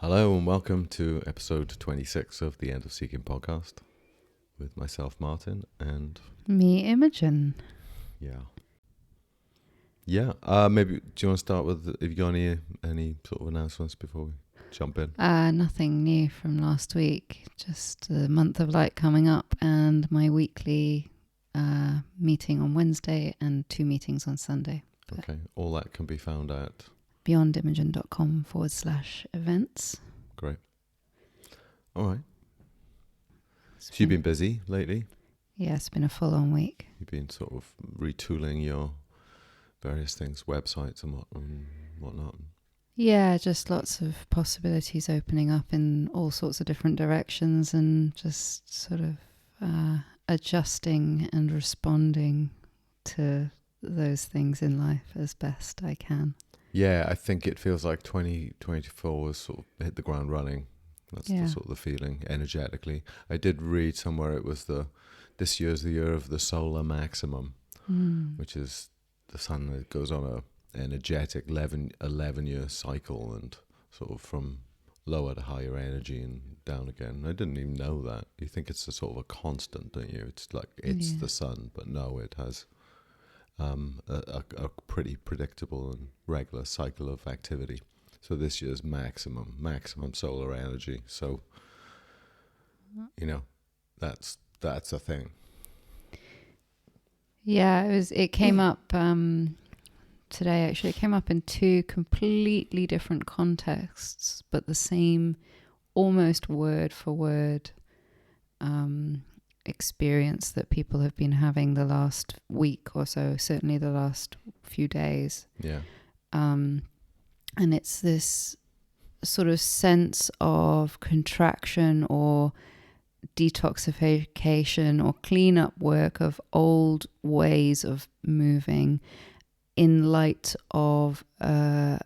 Hello and welcome to episode 26 of the End of Seeking podcast with myself, Martin, and me, Imogen. Maybe do you want to start with if you got any sort of announcements before we jump in? Nothing new from last week. Just the month of light coming up and my weekly meeting on Wednesday and 2 meetings on Sunday. Okay, all that can be found at beyondimogen.com/events. Great. All right. So you've been busy lately? Yeah, it's been a full-on week. You've been sort of retooling your various things, websites and whatnot. Yeah, just lots of possibilities opening up in all sorts of different directions and just sort of adjusting and responding to those things in life as best I can. Yeah, I think it feels like 2024 was sort of hit the ground running. That's the sort of the feeling energetically. I did read somewhere it was this year's the year of the solar maximum, which is the sun that goes on a energetic 11-year cycle and sort of from lower to higher energy and down again. I didn't even know that. You think it's a sort of a constant, don't you? It's like it's the sun, but no, it has a pretty predictable and regular cycle of activity. So this year's maximum solar energy. So, that's a thing. Yeah, it came up today, actually. It came up in 2 completely different contexts, but the same, almost word for word experience that people have been having the last week or so, certainly the last few days. Yeah. And it's this sort of sense of contraction or detoxification or cleanup work of old ways of moving in light of an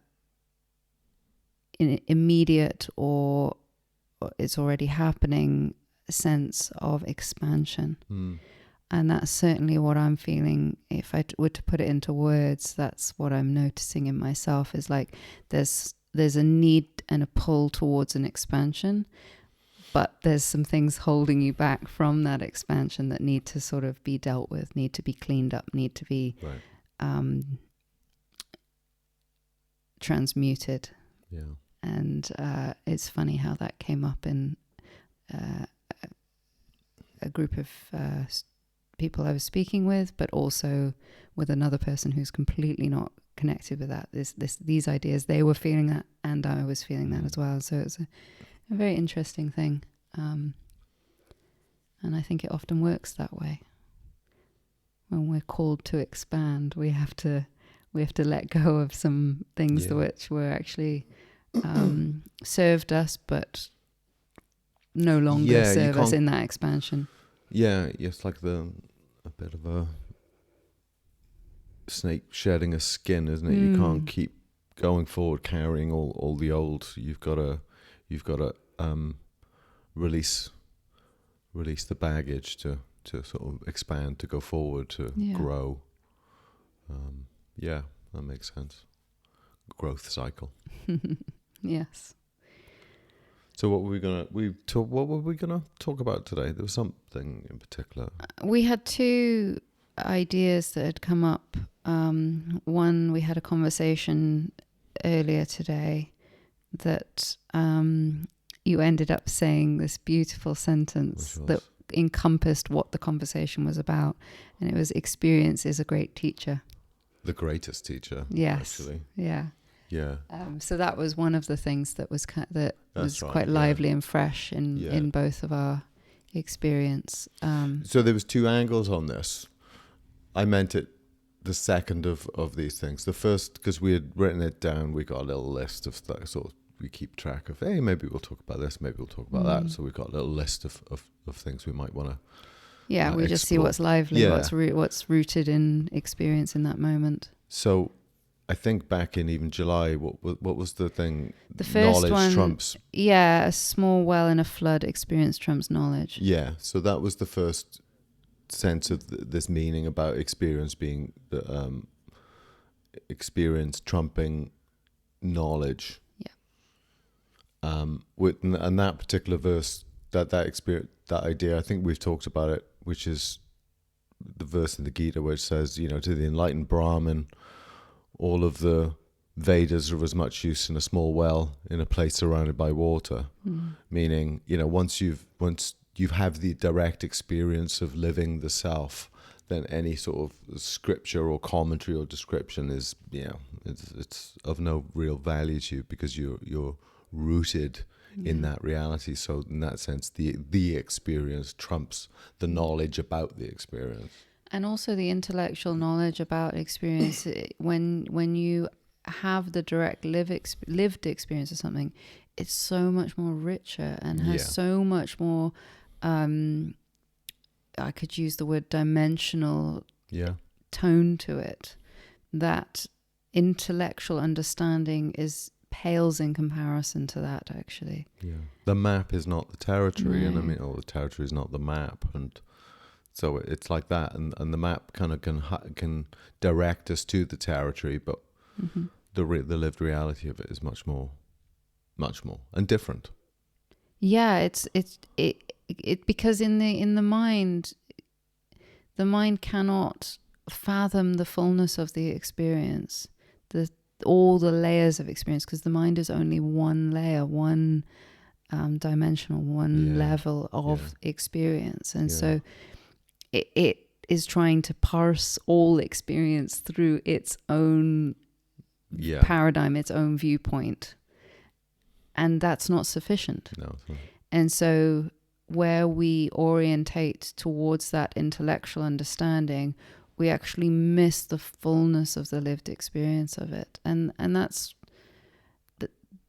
immediate or it's already happening sense of expansion. And that's certainly what I'm feeling. If I were to put it into words, that's what I'm noticing in myself, is like there's a need and a pull towards an expansion, but there's some things holding you back from that expansion that need to sort of be dealt with, need to be cleaned up, need to be transmuted. Yeah. And it's funny how that came up in a group of people I was speaking with, but also with another person who's completely not connected with that. These ideas, they were feeling that, and I was feeling that as well. So it's a very interesting thing, and I think it often works that way. When we're called to expand, we have to let go of some things which were actually served us, but no longer serve us in that expansion. Yeah, it's like a bit of a snake shedding a skin, isn't it? You can't keep going forward carrying all the old. You've got to release the baggage to sort of expand, to go forward, to grow. That makes sense. Growth cycle. Yes. So what were we gonna talk about today? There was something in particular. We had 2 ideas that had come up. One, we had a conversation earlier today that you ended up saying this beautiful sentence that encompassed what the conversation was about, and it was experience is a great teacher. The greatest teacher. Yes. Actually. Yeah. Yeah. So that was one of the things that was quite lively and fresh in both of our experience. So there was 2 angles on this. I meant it the second of these things. The first, because we had written it down, we got a little list of stuff. So we keep track of, hey, maybe we'll talk about this, maybe we'll talk about that. So we've got a little list of things we might want to we just explore. see what's lively, what's rooted in experience in that moment. So I think back in even July, what was the thing? The first knowledge one trumps. Yeah, a small well in a flood, experience trumps knowledge. Yeah, so that was the first sense of this meaning about experience being the experience trumping knowledge. Yeah. And that particular verse, that experience, that idea, I think we've talked about it, which is the verse in the Gita which says, to the enlightened Brahmin, all of the Vedas are of as much use in a small well in a place surrounded by water. Meaning, once you have the direct experience of living the self, then any sort of scripture or commentary or description is, it's of no real value to you, because you're rooted in that reality. So in that sense, the experience trumps the knowledge about the experience. And also the intellectual knowledge about experience. When you have the direct lived experience of something, it's so much more richer and has so much more, I could use the word dimensional tone to it, that intellectual understanding pales in comparison to that, actually. The map is not the territory, and the territory is not the map, and so it's like that, and the map kind of can direct us to the territory, but the lived reality of it is much more and different. Yeah, it's because in the mind cannot fathom the fullness of the experience, all the layers of experience, because the mind is only one layer, one dimensional, one level of experience, and so it is trying to parse all experience through its own paradigm, its own viewpoint, and that's not sufficient. No. And so where we orientate towards that intellectual understanding, we actually miss the fullness of the lived experience of it. And that's,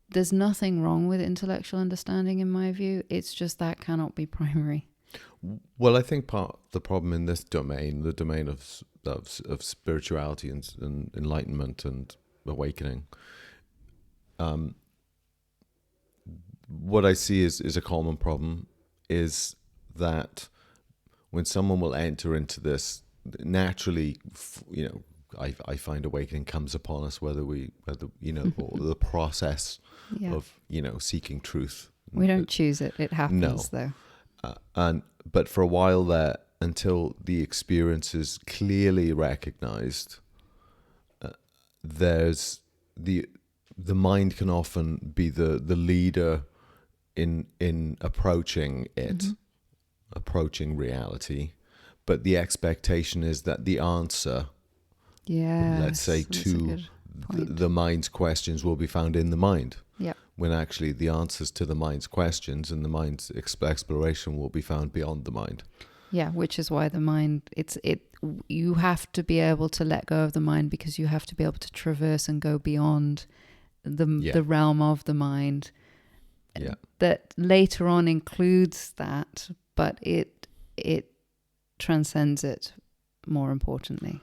there's nothing wrong with intellectual understanding in my view. It's just that cannot be primary. Well, I think part of the problem in this domain, the domain of spirituality and enlightenment and awakening, what I see is a common problem, is that when someone will enter into this, naturally, I find awakening comes upon us, whether or the process of seeking truth. We don't choose it; it happens, though. But for a while there, until the experience is clearly recognized, there's the mind can often be the leader in approaching it, approaching reality, but the expectation is that the answer, let's say, to the mind's questions will be found in the mind. When actually the answers to the mind's questions and the mind's exploration will be found beyond the mind. Yeah, which is why the mind, you have to be able to let go of the mind, because you have to be able to traverse and go beyond the realm of the mind. That later on includes that, but it transcends it, more importantly.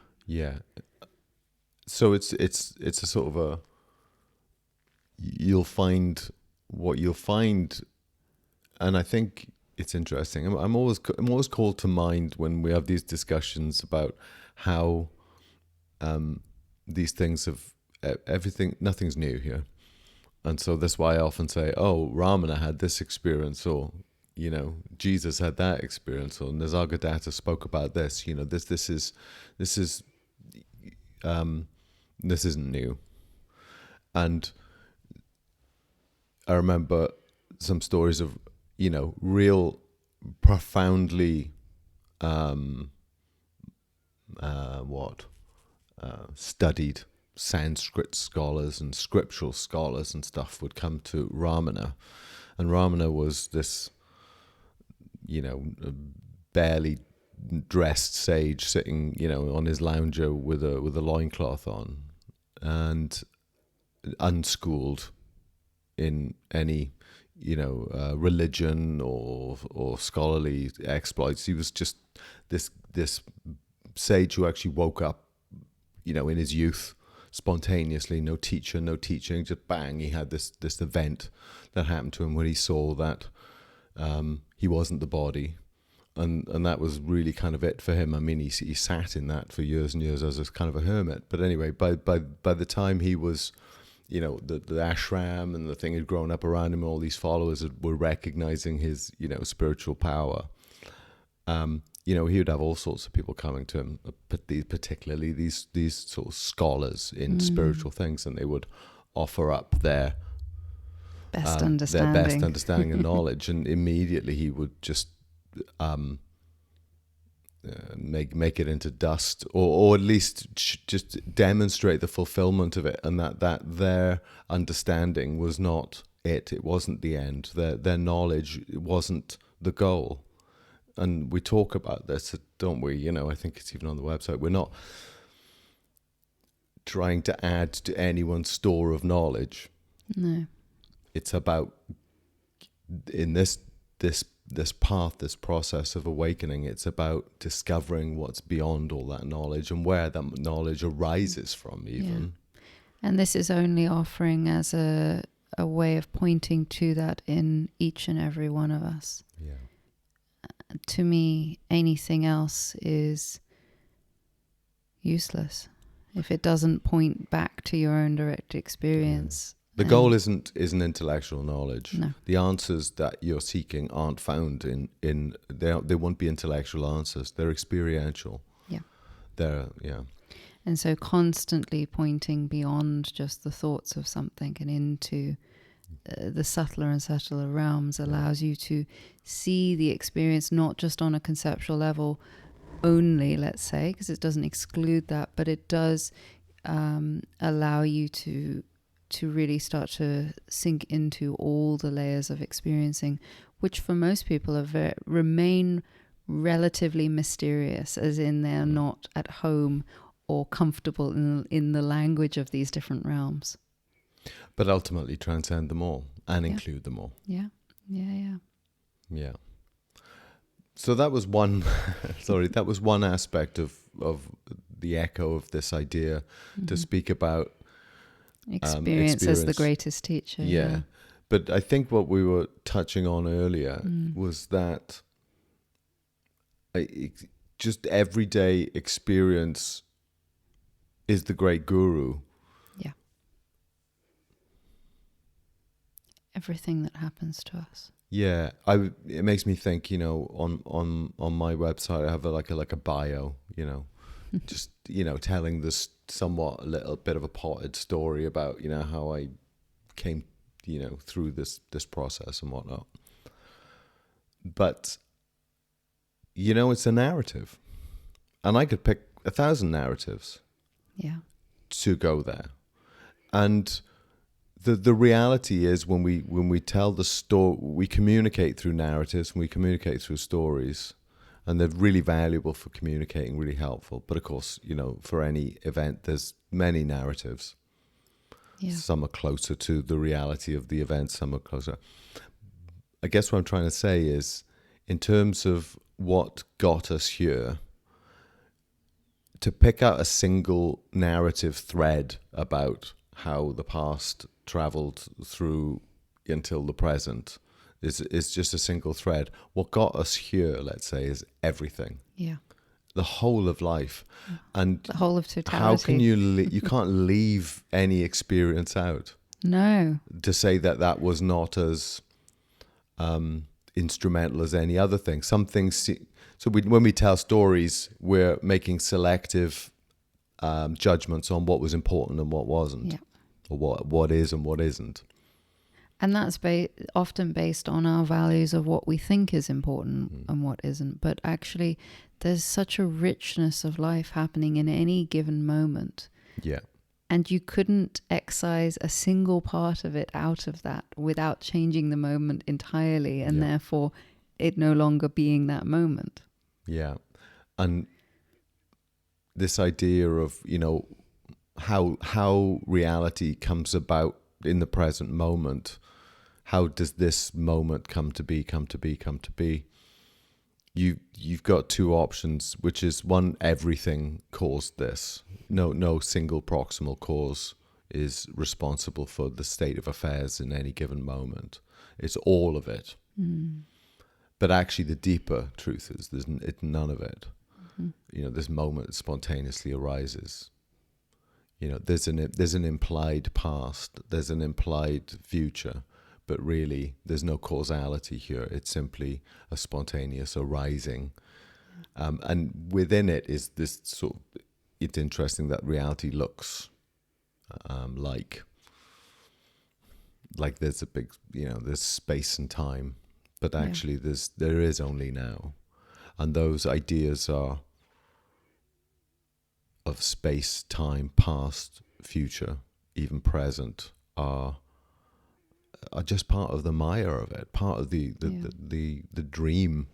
So it's a sort of a, you'll find what you'll find, and I think it's interesting. I'm always called to mind when we have these discussions about how these things have everything. Nothing's new here, and so that's why I often say, "Oh, Ramana had this experience," or Jesus had that experience, or Nisargadatta spoke about this. This isn't new, and I remember some stories of, real profoundly studied Sanskrit scholars and scriptural scholars and stuff would come to Ramana, and Ramana was this, barely dressed sage sitting, on his lounger with a loincloth on, and unschooled in any religion or scholarly exploits. He was just this sage who actually woke up in his youth spontaneously, no teacher, no teaching, just bang, he had this event that happened to him when he saw that he wasn't the body, and that was really kind of it for him. I mean, he sat in that for years and years as a kind of a hermit, but anyway, by the time he was the ashram and the thing had grown up around him. All these followers were recognizing his, spiritual power. He would have all sorts of people coming to him, particularly these sort of scholars in spiritual things, and they would offer up their best understanding and knowledge, and immediately he would just make it into dust, or at least just demonstrate the fulfillment of it, and that their understanding was not it. It wasn't the end. Their knowledge wasn't the goal. And we talk about this, don't we? I think it's even on the website. We're not trying to add to anyone's store of knowledge. No. It's about, in this path, this process of awakening, it's about discovering what's beyond all that knowledge and where that knowledge arises from, even. Yeah. And this is only offering as a way of pointing to that in each and every one of us. Yeah. To me, anything else is useless if it doesn't point back to your own direct experience. The goal isn't intellectual knowledge. No. The answers that you're seeking aren't found in they won't be intellectual answers. They're experiential. Yeah. And so constantly pointing beyond just the thoughts of something and into the subtler and subtler realms allows you to see the experience not just on a conceptual level only, let's say, because it doesn't exclude that, but it does allow you to really start to sink into all the layers of experiencing, which for most people remain relatively mysterious, as in they're not at home or comfortable in the language of these different realms. But ultimately transcend them all and include them all. Yeah. So that was one, that was one aspect of the echo of this idea, to speak about experience as the greatest teacher. Yeah. But I think what we were touching on earlier was that just everyday experience is the great guru. Yeah. Everything that happens to us. Yeah, it makes me think, on my website I have a bio, just, telling this somewhat a little bit of a potted story about, how I came, through this process and whatnot. But, it's a narrative, and I could pick 1,000 narratives to go there. And the reality is, when we tell the story, we communicate through narratives, and we communicate through stories, and they're really valuable for communicating, really helpful. But of course, for any event, there's many narratives. Yeah. Some are closer to the reality of the event, some are closer. I guess what I'm trying to say is, in terms of what got us here, to pick out a single narrative thread about how the past traveled through until the present is just a single thread. What got us here, let's say, is everything. Yeah. The whole of life. And the whole of totality. How can you can't leave any experience out. No. To say that was not as instrumental as any other thing. Some things. So when we tell stories, we're making selective judgments on what was important and what wasn't. Yeah. Or what is and what isn't. And that's often based on our values of what we think is important and what isn't. But actually, there's such a richness of life happening in any given moment. Yeah. And you couldn't excise a single part of it out of that without changing the moment entirely, and therefore it no longer being that moment. Yeah. And this idea of, how reality comes about in the present moment. How does this moment come to be? You've got two options, which is one, everything caused this. No single proximal cause is responsible for the state of affairs in any given moment. It's all of it. But actually the deeper truth is it's none of it. This moment spontaneously arises. there's an implied past, there's an implied future, but really there's no causality here. It's simply a spontaneous arising. And within it is this sort of, it's interesting that reality looks like there's a big, there's space and time, but actually there is only now. And those ideas are of space, time, past, future, even present, are just part of the Maya of it, part of the dream,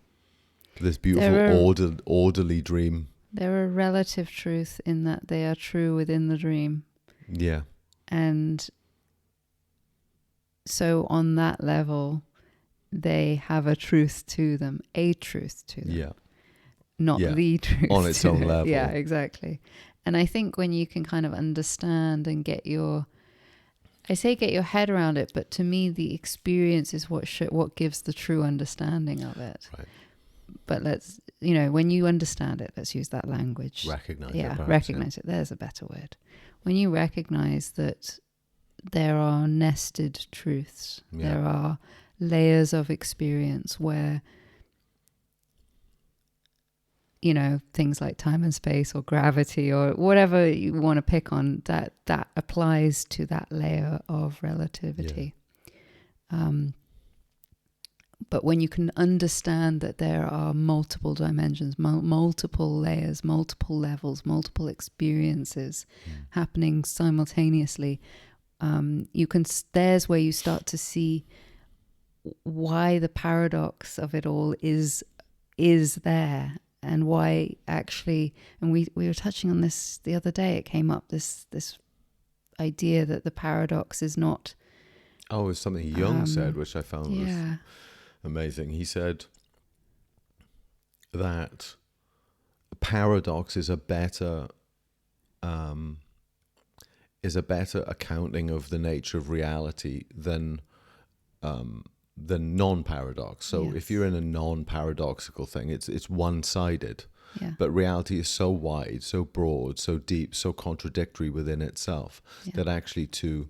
this beautiful orderly dream. They're a relative truth in that they are true within the dream. Yeah. And so on that level, they have a truth to them. Yeah. Not the truth. On its own level. Yeah, exactly. And I think when you can kind of understand and get your head around it, but to me, the experience is what gives the true understanding of it. Right. But when you understand it, let's use that language. Recognize it. Yeah, perhaps, recognize it. There's a better word. When you recognize that there are nested truths, there are layers of experience where, things like time and space or gravity or whatever you want to pick on, that applies to that layer of relativity. But when you can understand that there are multiple dimensions, multiple layers, multiple levels, multiple experiences happening simultaneously, there's where you start to see why the paradox of it all is there. And why actually, and we were touching on this the other day, it came up, this idea that the paradox is not... Oh, it was something Jung said, which I found was amazing. He said that paradox is a better accounting of the nature of reality than non-paradox. So if you're in a non-paradoxical thing, it's one-sided. Yeah. But reality is so wide, so broad, so deep, so contradictory within itself that actually to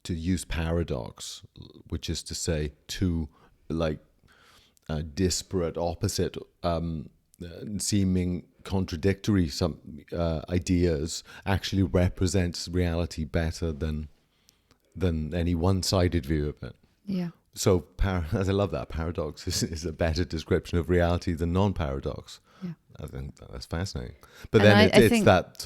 use paradox, which is to say two disparate, opposite, seeming contradictory ideas, actually represents reality better than any one-sided view of it. Yeah. So, as I love that, paradox is a better description of reality than non-paradox. Yeah. I think that's fascinating. But And then I think that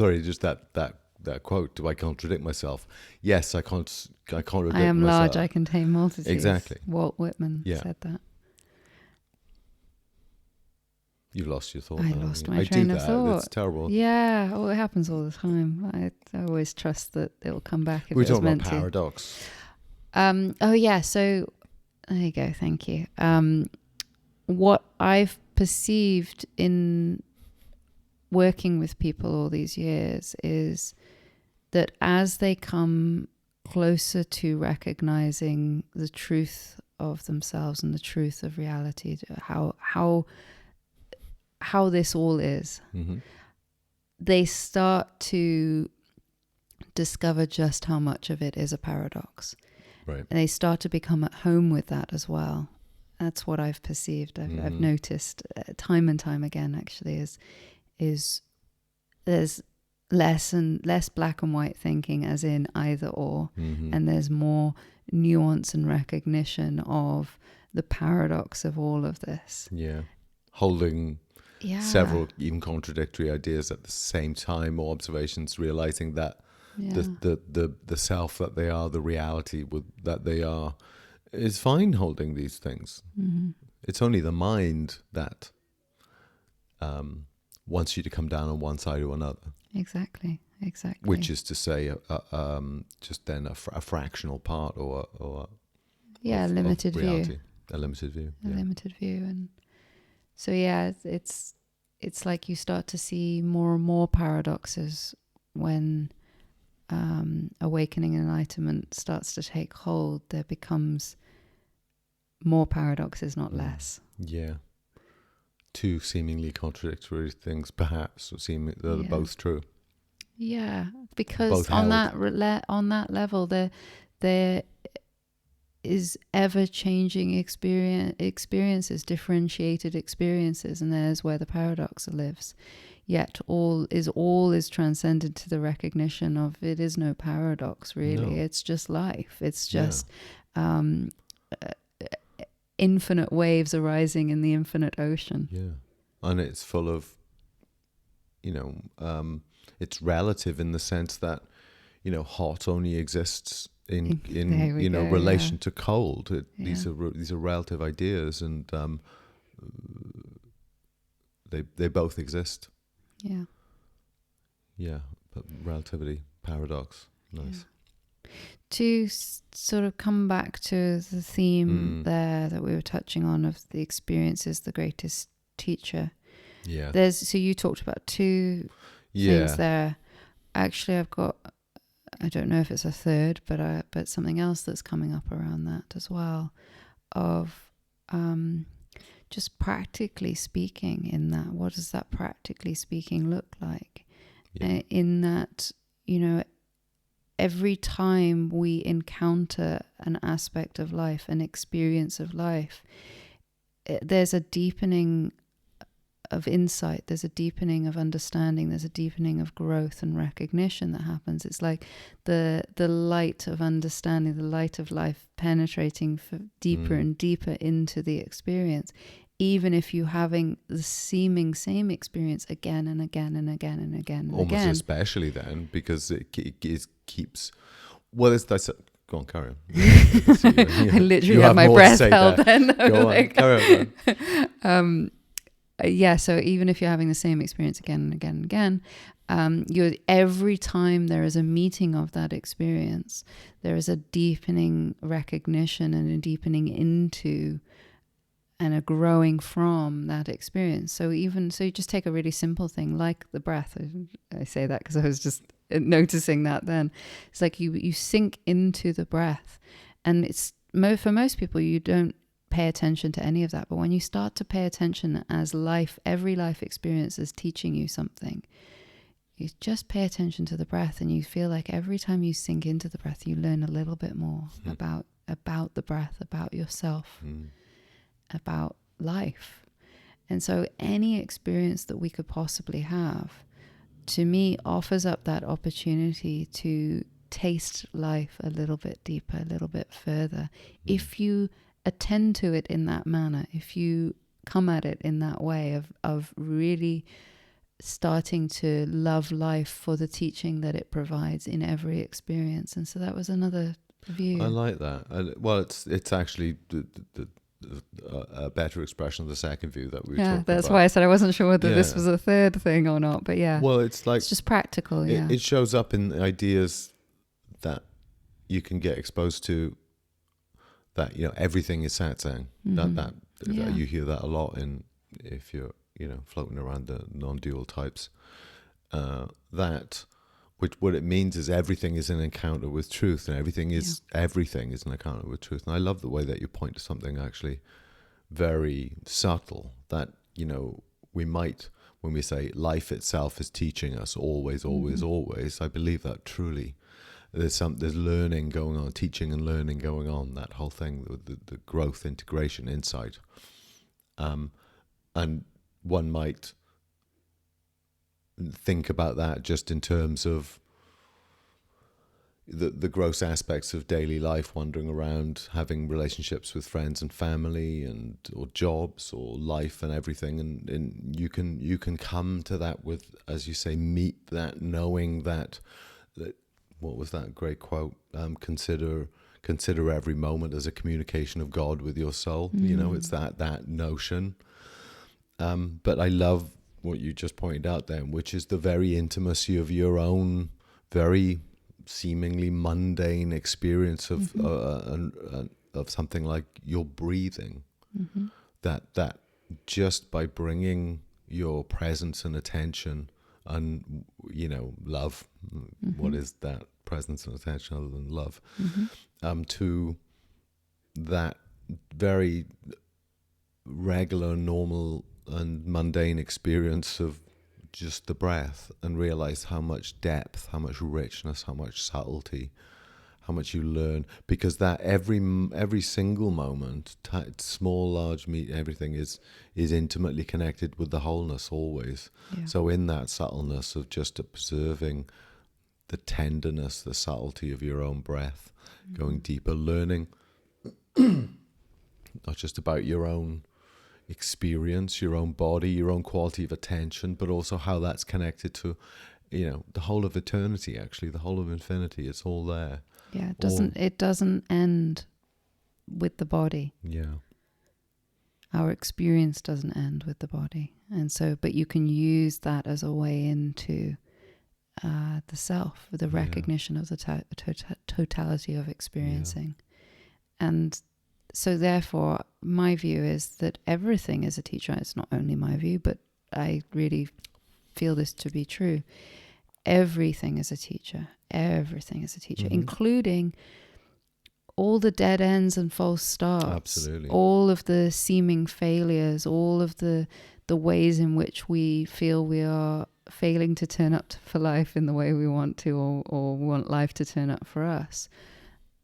quote. Do I contradict myself? Yes, I contradict myself. I am large, I contain multitudes. Exactly. Walt Whitman said that. You've lost your thought. I lost my train of thought. It's terrible. Yeah, it happens all the time. I always trust that it will come back if We're it was talking meant about paradox. So there you go. Thank you. What I've perceived in working with people all these years is that as they come closer to recognizing the truth of themselves and the truth of reality, how this all is, they start to discover just how much of it is a paradox. Right. And they start to become at home with that as well. That's what I've perceived. I've noticed time and time again, actually, is there's less black and white thinking as in either or, and there's more nuance and recognition of the paradox of all of this. Yeah. Holding several even contradictory ideas at the same time, or observations, realizing that the self that they are, the reality that they are, is fine holding these things. It's only the mind that wants you to come down on one side or another. Exactly. Which is to say, just then a fractional part or limited of reality. view. A limited view. A limited view, and so it's like you start to see more and more paradoxes when awakening and enlightenment starts to take hold. There becomes more paradoxes, not less. Yeah. Two seemingly contradictory things, perhaps, they're both true. Yeah, because both on held. that level, there is ever changing experiences, differentiated experiences, and there's where the paradox lives. Yet all is transcended to the recognition of it is no paradox, really. No. It's just life. It's Yeah. just infinite waves arising in the infinite ocean. Yeah. And it's full of, it's relative in the sense that, hot only exists in relation to cold. These are relative ideas, and they both exist. Yeah. Yeah, but relativity, paradox, nice. Yeah. To sort of come back to the theme there that we were touching on of the experience is the greatest teacher. Yeah. So you talked about two things there. Actually, I don't know if it's a third, but something else that's coming up around that as well, of just practically speaking in that. What does that practically speaking look like? Yeah. In that, every time we encounter an aspect of life, an experience of life, there's a deepening of insight, there's a deepening of understanding, there's a deepening of growth and recognition that happens. It's like the light of understanding, the light of life penetrating deeper and deeper into the experience, even if you're having the seeming same experience again and again and again and again and almost again. Especially then, because it keeps, well, that's go on, carry on. I literally have my breath held then. Go on, carry on. So even if you're having the same experience again and again and again, every time there is a meeting of that experience, there is a deepening recognition and a deepening into and a growing from that experience. So you just take a really simple thing like the breath. I say that because I was just noticing that then. It's like you sink into the breath, and it's for most people you don't pay attention to any of that, but when you start to pay attention as every life experience is teaching you something, you just pay attention to the breath, and you feel like every time you sink into the breath you learn a little bit more about the breath, about yourself, about life. And so any experience that we could possibly have, to me, offers up that opportunity to taste life a little bit deeper, a little bit further. If you attend to it in that manner, if you come at it in that way of really starting to love life for the teaching that it provides in every experience. And so that was another view. I like that. Well, it's actually a better expression of the second view that we were talking about. That's why I said I wasn't sure whether this was a third thing or not, but well, it's like it's just practical. It shows up in ideas that you can get exposed to, that everything is satsang. That you hear that a lot if you're floating around the non-dual types. That what it means is everything is an encounter with truth, and everything is an encounter with truth. And I love the way that you point to something actually very subtle, that we might, when we say life itself is teaching us always, always, always, I believe that truly. There's learning going on, teaching and learning going on, that whole thing, the growth, integration, insight. And one might think about that just in terms of the gross aspects of daily life, wandering around, having relationships with friends and family, or jobs or life and everything, and you can come to that with, as you say, meet that, knowing that what was that great quote? Consider every moment as a communication of God with your soul. It's that notion. But I love what you just pointed out then, which is the very intimacy of your own very seemingly mundane experience of something like your breathing. That just by bringing your presence and attention and love, what is that presence and attention other than love, to that very regular, normal and mundane experience of just the breath and realize how much depth, how much richness, how much subtlety, how much you learn, because that every single moment, small, large, everything is intimately connected with the wholeness always. Yeah. So in that subtleness of just observing the tenderness, the subtlety of your own breath, going deeper, learning not just about your own experience, your own body, your own quality of attention, but also how that's connected to, the whole of eternity, actually, the whole of infinity. It's all there. Yeah, it doesn't end with the body. Yeah. Our experience doesn't end with the body. And so, but you can use that as a way into the self, the recognition of the totality of experiencing. Yeah. And so therefore, my view is that everything is a teacher. It's not only my view, but I really feel this to be true. Everything is a teacher. Everything is a teacher, including all the dead ends and false starts. Absolutely. All of the seeming failures, all of the ways in which we feel we are failing to turn up for life in the way we want to, or want life to turn up for us.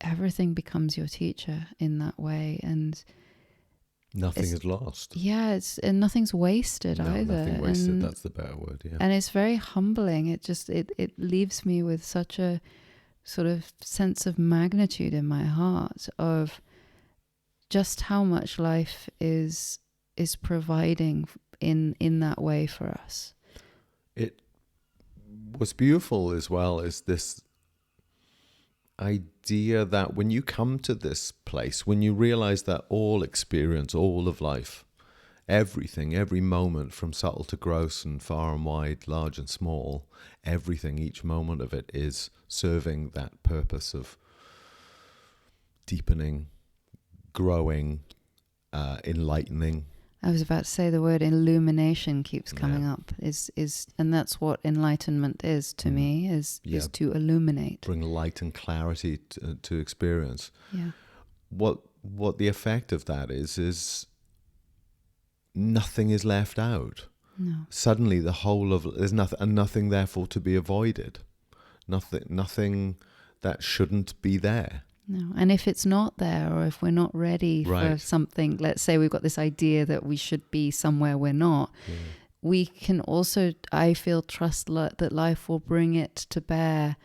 Everything becomes your teacher in that way, and nothing is lost. Yeah, and nothing's wasted either. Nothing wasted. That's the better word. Yeah, and it's very humbling. It leaves me with such a sort of sense of magnitude in my heart of just how much life is providing in that way for us. What's beautiful as well is this idea that when you come to this place, when you realize that all experience, all of life, everything, every moment from subtle to gross and far and wide, large and small, everything, each moment of it is serving that purpose of deepening, growing, enlightening. I was about to say the word illumination keeps coming up. And that's what enlightenment is to me, is to illuminate. Bring light and clarity to experience. Yeah. What the effect of that is nothing is left out. No. Suddenly the whole of there's nothing therefore to be avoided. Nothing that shouldn't be there. No, and if it's not there, or if we're not ready for something, let's say we've got this idea that we should be somewhere we're not, we can also, I feel, trust that life will bring it to bear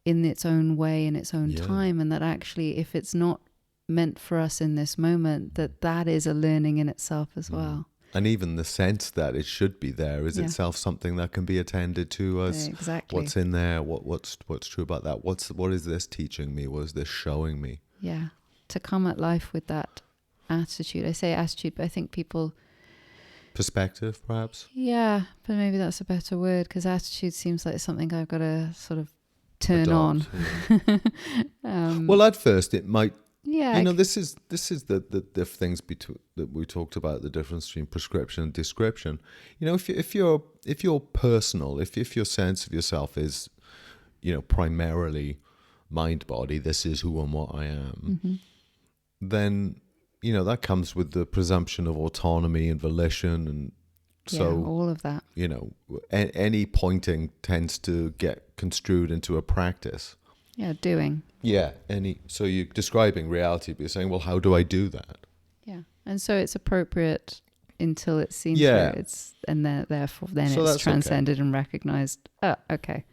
in its own way, in its own time, and that actually, if it's not meant for us in this moment, that is a learning in itself as well. And even the sense that it should be there is itself something that can be attended to as what's in there, what's true about that, what is this teaching me, what is this showing me? Yeah, to come at life with that attitude. I say attitude, but I think people... Perspective, perhaps? Yeah, but maybe that's a better word, because attitude seems like something I've got to sort of turn Adopt, on. Well, at first it might... Yeah, this is the things that we talked about, the difference between prescription and description. If you're personal, if your sense of yourself is, primarily mind body, this is who and what I am, then that comes with the presumption of autonomy and volition, and so all of that. Any pointing tends to get construed into a practice. Yeah, doing. Yeah, so you're describing reality, but you're saying, well, how do I do that? Yeah, and so it's appropriate until it's seen through. And therefore then it's transcended and recognized. Oh, okay.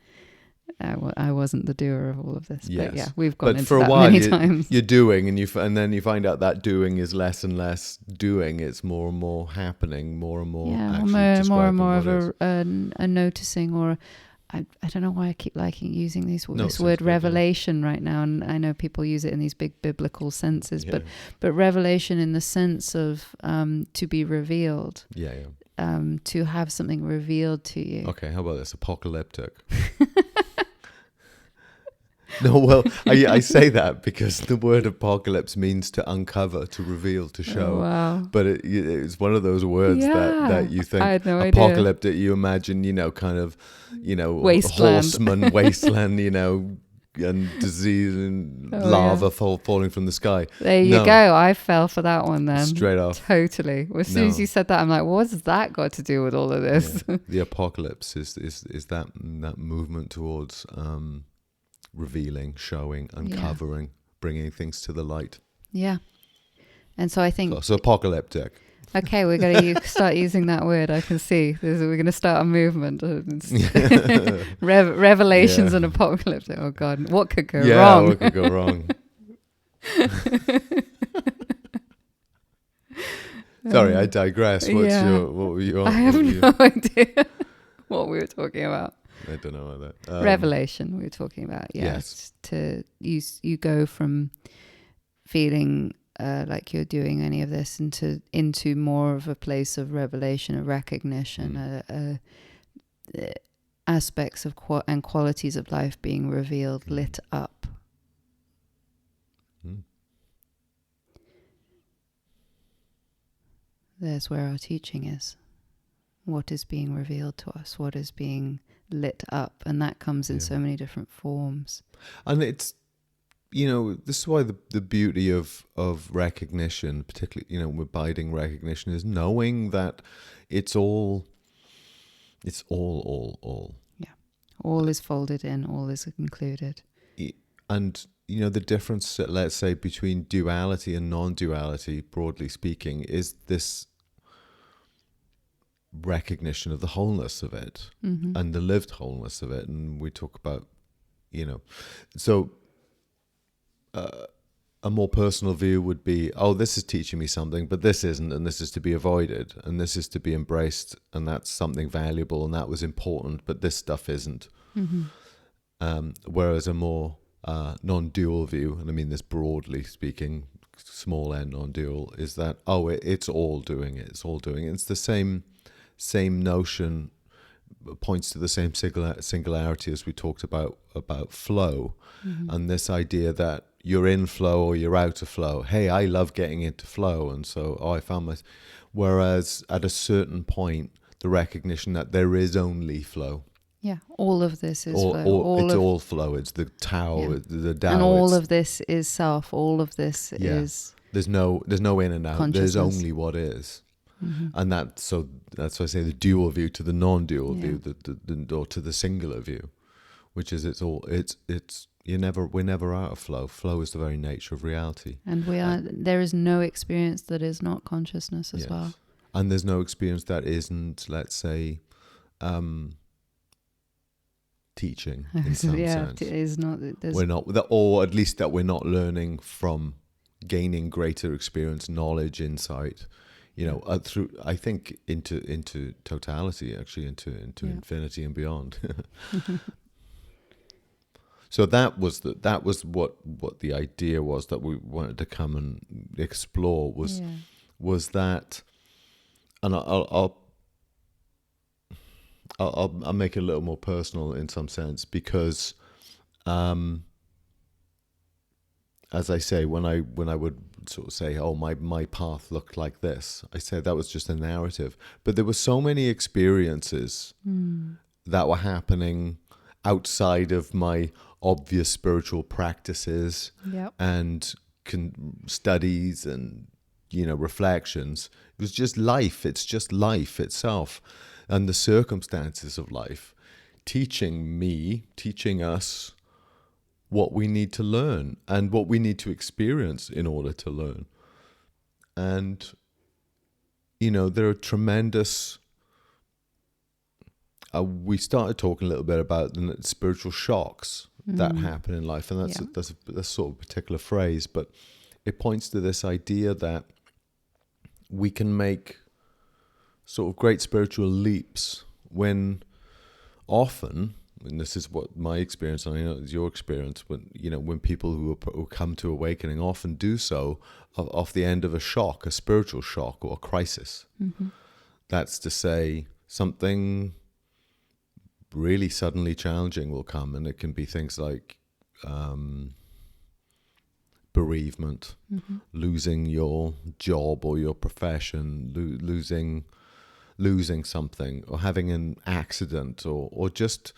I wasn't the doer of all of this, but we've gone into that many times. You're doing, and then you find out that doing is less and less doing. It's more and more happening, more and more. More and more of a noticing, or I don't know why I keep liking using this word revelation right now, and I know people use it in these big biblical senses, but revelation in the sense of to be revealed, to have something revealed to you. Okay, how about this? Apocalyptic. No, well, I say that because the word apocalypse means to uncover, to reveal, to show. Oh, wow. But it's one of those words that you think, I had no apocalyptic, you imagine, kind of, wasteland. horseman, wasteland, disease and lava falling from the sky. There you go. I fell for that one then. Straight off. Totally. As soon as you said that, I'm like, what's that got to do with all of this? Yeah. The apocalypse is that movement towards revealing, showing, uncovering, bringing things to the light. Yeah. And so I think... So apocalyptic. Okay, we're going to start using that word. I can see. We're going to start a movement. Revelations and apocalypse. Oh, God. What could go wrong? Yeah, what could go wrong? Sorry, I digress. What were you on? I have no idea what we were talking about. I don't know about that. Revelation we were talking about. Yes. You go from feeling... like you're doing any of this into more of a place of revelation, of recognition, aspects of and qualities of life being revealed, lit up. There's where our teaching is. What is being revealed to us? What is being lit up? And that comes in so many different forms. And it's, this is why the beauty of recognition, particularly, abiding recognition, is knowing that it's all. Yeah. All is folded in, all is included. And, the difference, let's say, between duality and non-duality, broadly speaking, is this recognition of the wholeness of it and the lived wholeness of it. And we talk about, so... a more personal view would be, this is teaching me something, but this isn't, and this is to be avoided, and this is to be embraced, and that's something valuable, and that was important, but this stuff isn't. Whereas a more non-dual view, and I mean this broadly speaking, small n non-dual, is that, it's all doing it, it's all doing it. It's the same notion, points to the same singularity as we talked about flow, and this idea that you're in flow or you're out of flow. Hey, I love getting into flow, and so I found my. Whereas at a certain point, the recognition that there is only flow. Yeah, all of this is flow. It's all flow. It's the Tao, the Tao, and all of this is self. All of this is. There's no in and out. There's only what is. And that's why I say the dual view to the non-dual view, or to the singular view, which is we're never out of flow. Flow is the very nature of reality. And there is no experience that is not consciousness as well. And there's no experience that isn't, let's say, teaching in some sense. It is not. We're not, or at least that we're not learning from gaining greater experience, knowledge, insight. Through, I think, into totality, actually, into infinity and beyond. So that was what the idea was that we wanted to come and explore was that, and I'll make it a little more personal in some sense, because, as I say, when I would sort of say, my path looked like this, I said that was just a narrative. But there were so many experiences that were happening outside of my obvious spiritual practices and studies and, reflections. It was just life. It's just life itself and the circumstances of life teaching us what we need to learn and what we need to experience in order to learn. And, there are tremendous... we started talking a little bit about the spiritual shocks that happen in life, and that's sort of a particular phrase, but it points to this idea that we can make sort of great spiritual leaps when often, and this is what my experience, and I know it's your experience, when people who come to awakening often do so off the end of a shock, a spiritual shock or a crisis. That's to say, something really suddenly challenging will come, and it can be things like bereavement, losing your job or your profession, losing something, or having an accident, or just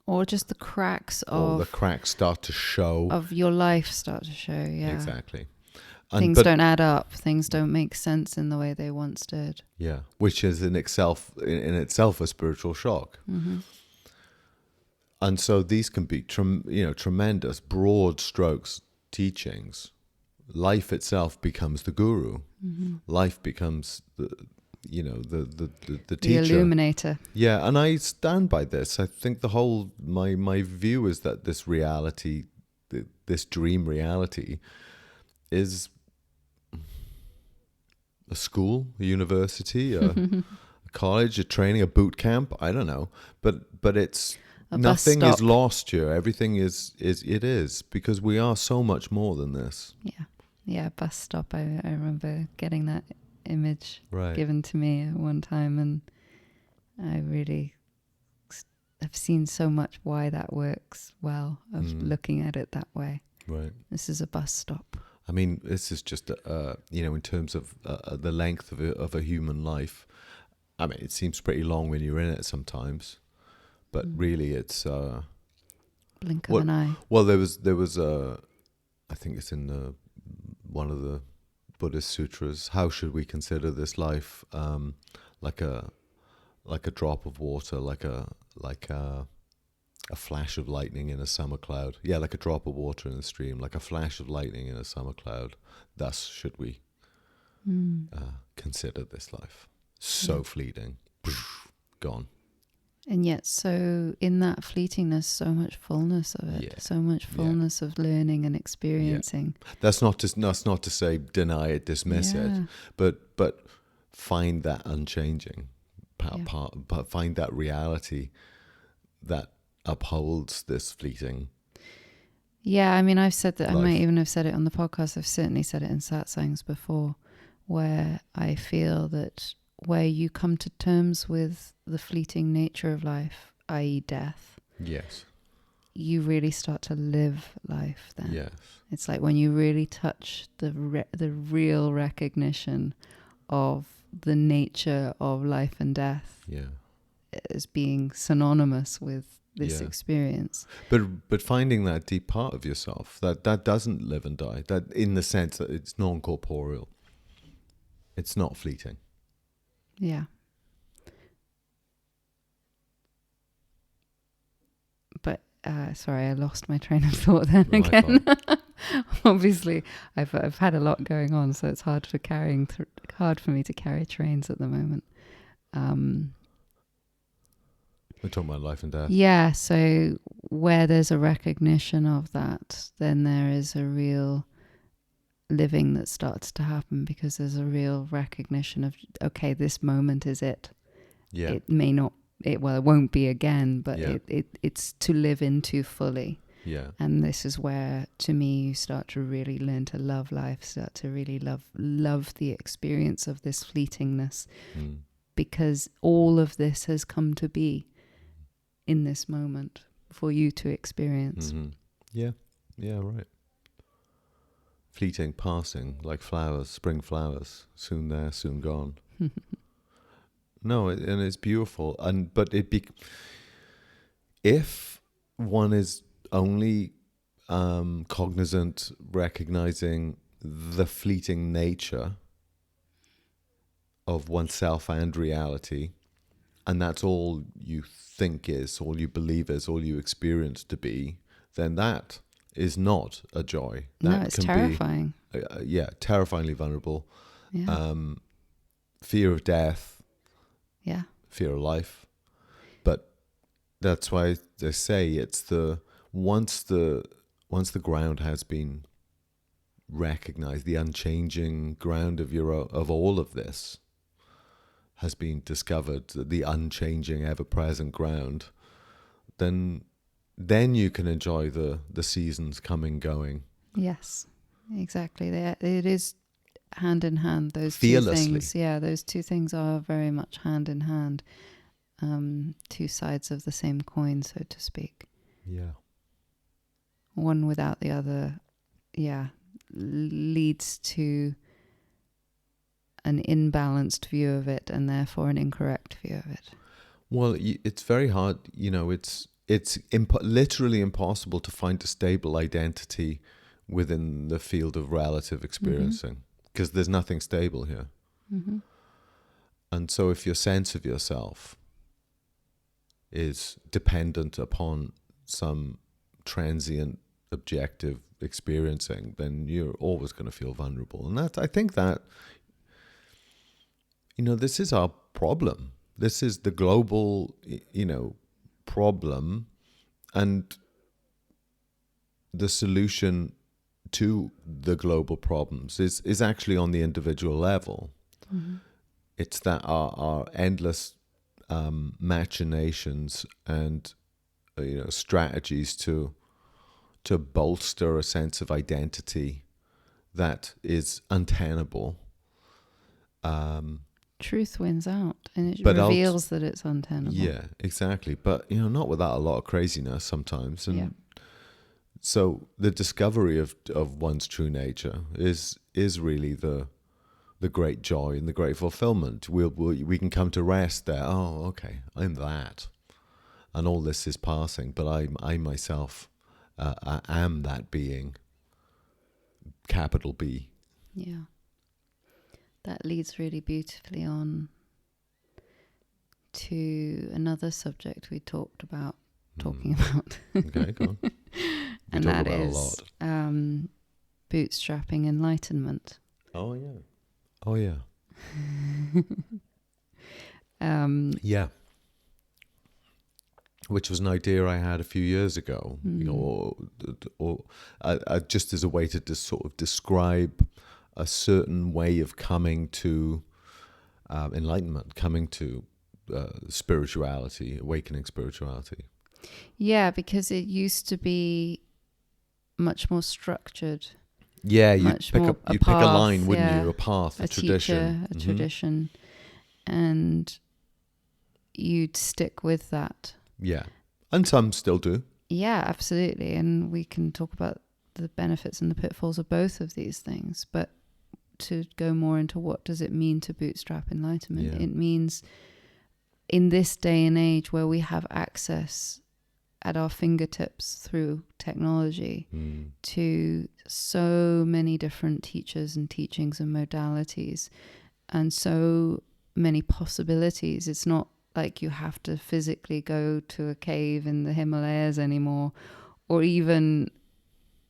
Or just the cracks or the cracks start to show. Of your life start to show, yeah. Exactly. Things don't add up. Things don't make sense in the way they once did. Yeah, which is in itself a spiritual shock. Mm-hmm. And so these can be tremendous, broad strokes teachings. Life itself becomes the guru. Mm-hmm. Life becomes the teacher. The illuminator. Yeah, and I stand by this. I think my view is that this reality, this dream reality, is a school, a university, a college, a training, a boot camp. I don't know, but it's nothing is lost here. Everything is because we are so much more than this. Yeah, bus stop. I remember getting that image given to me at one time, and I really have seen so much why that works well, of looking at it that way. Right. This is a bus stop. I mean, this is just, in terms of the length of a human life. I mean, it seems pretty long when you're in it sometimes, but really it's blink of an eye. Well, there was I think it's in one of the Buddhist sutras. How should we consider this life? Like a drop of water, like a flash of lightning in a summer cloud. Yeah, like a drop of water in a stream, like a flash of lightning in a summer cloud. Thus should we consider this life. So fleeting. Gone. And yet, so in that fleetingness, so much fullness of it, so much fullness of learning and experiencing. Yeah. That's not to say deny it, dismiss it, but find that unchanging part, but find that reality that upholds this fleeting. Yeah, I mean, I've said that. Life. I might even have said it on the podcast. I've certainly said it in satsangs before, where I feel that where you come to terms with the fleeting nature of life, i.e. death. Yes. You really start to live life then. Yes. It's like when you really touch the real recognition of the nature of life and death as being synonymous with this experience. But finding that deep part of yourself that doesn't live and die, that in the sense that it's non-corporeal. It's not fleeting. Yeah. But sorry, I lost my train of thought then again. Obviously, I've had a lot going on, so it's hard for me to carry trains at the moment. We're talking about life and death. Yeah, so where there's a recognition of that, then there is a real living that starts to happen, because there's a real recognition of, okay, this moment is it. Yeah. It may not, it won't be again, but it's to live into fully. Yeah. And this is where, to me, you start to really learn to love life, start to really love the experience of this fleetingness, because all of this has come to be in this moment for you to experience. Mm-hmm. Yeah, right. Fleeting, passing, like flowers, spring flowers, soon there, soon gone. No, and it's beautiful. But if one is only cognizant, recognizing the fleeting nature of oneself and reality, and that's all you think is, all you believe is, all you experience to be, then that is not a joy. That it's terrifying. Terrifyingly vulnerable. Yeah. Fear of death. Yeah. Fear of life. But that's why they say it's once the ground has been recognized, the unchanging ground of all of this has been discovered, the unchanging, ever-present ground, then you can enjoy the seasons coming, going. Yes, exactly. It is hand in hand, those fearlessly. Two things. Yeah, those two things are very much hand in hand, two sides of the same coin, so to speak. Yeah. One without the other, leads to an imbalanced view of it, and therefore an incorrect view of it. Well, it's very hard, literally impossible to find a stable identity within the field of relative experiencing, because there's nothing stable here. And so if your sense of yourself is dependent upon some transient objective experiencing, then you're always going to feel vulnerable. And I think that, this is our problem. This is the global, problem, and the solution to the global problems is actually on the individual level. It's that our endless machinations and strategies to bolster a sense of identity that is untenable. Truth wins out, and it reveals that it's untenable. Yeah, exactly. But not without a lot of craziness sometimes. And so the discovery of one's true nature is really the great joy and the great fulfillment. We can come to rest there. Oh, okay, I'm that, and all this is passing. But I myself I am that being. Capital B. Yeah. That leads really beautifully on to another subject we talked about talking about. Okay, go on. And that is bootstrapping enlightenment. Oh yeah. Yeah. Which was an idea I had a few years ago, or just as a way to sort of describe a certain way of coming to enlightenment, coming to spirituality, awakening spirituality. Yeah, because it used to be much more structured. Yeah, you'd pick a line, wouldn't you? A path, a tradition. A tradition. And you'd stick with that. Yeah. And some still do. Yeah, absolutely. And we can talk about the benefits and the pitfalls of both of these things. But to go more into what does it mean to bootstrap enlightenment, it means in this day and age where we have access at our fingertips through technology to so many different teachers and teachings and modalities and so many possibilities. It's not like you have to physically go to a cave in the Himalayas anymore, or even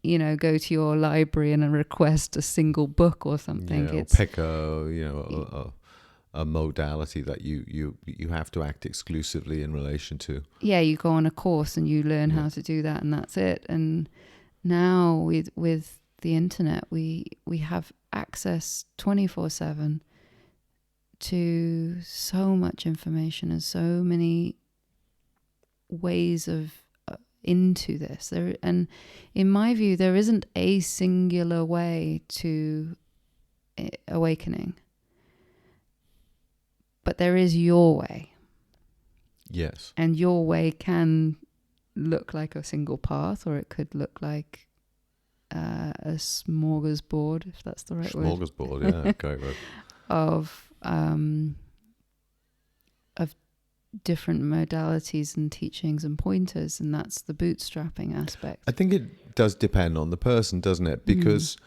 go to your library and request a single book or something. Yeah, or pick a modality that you have to act exclusively in relation to. Yeah, you go on a course and you learn how to do that, and that's it. And now with the internet, we have access 24/7 to so much information and so many ways of into this. And in my view, there isn't a singular way to awakening, but there is your way. Yes. And your way can look like a single path, or it could look like a smorgasbord, if that's the right word. Smorgasbord, yeah, okay, right. Of different modalities and teachings and pointers, and that's the bootstrapping aspect. I think it does depend on the person, doesn't it? Because,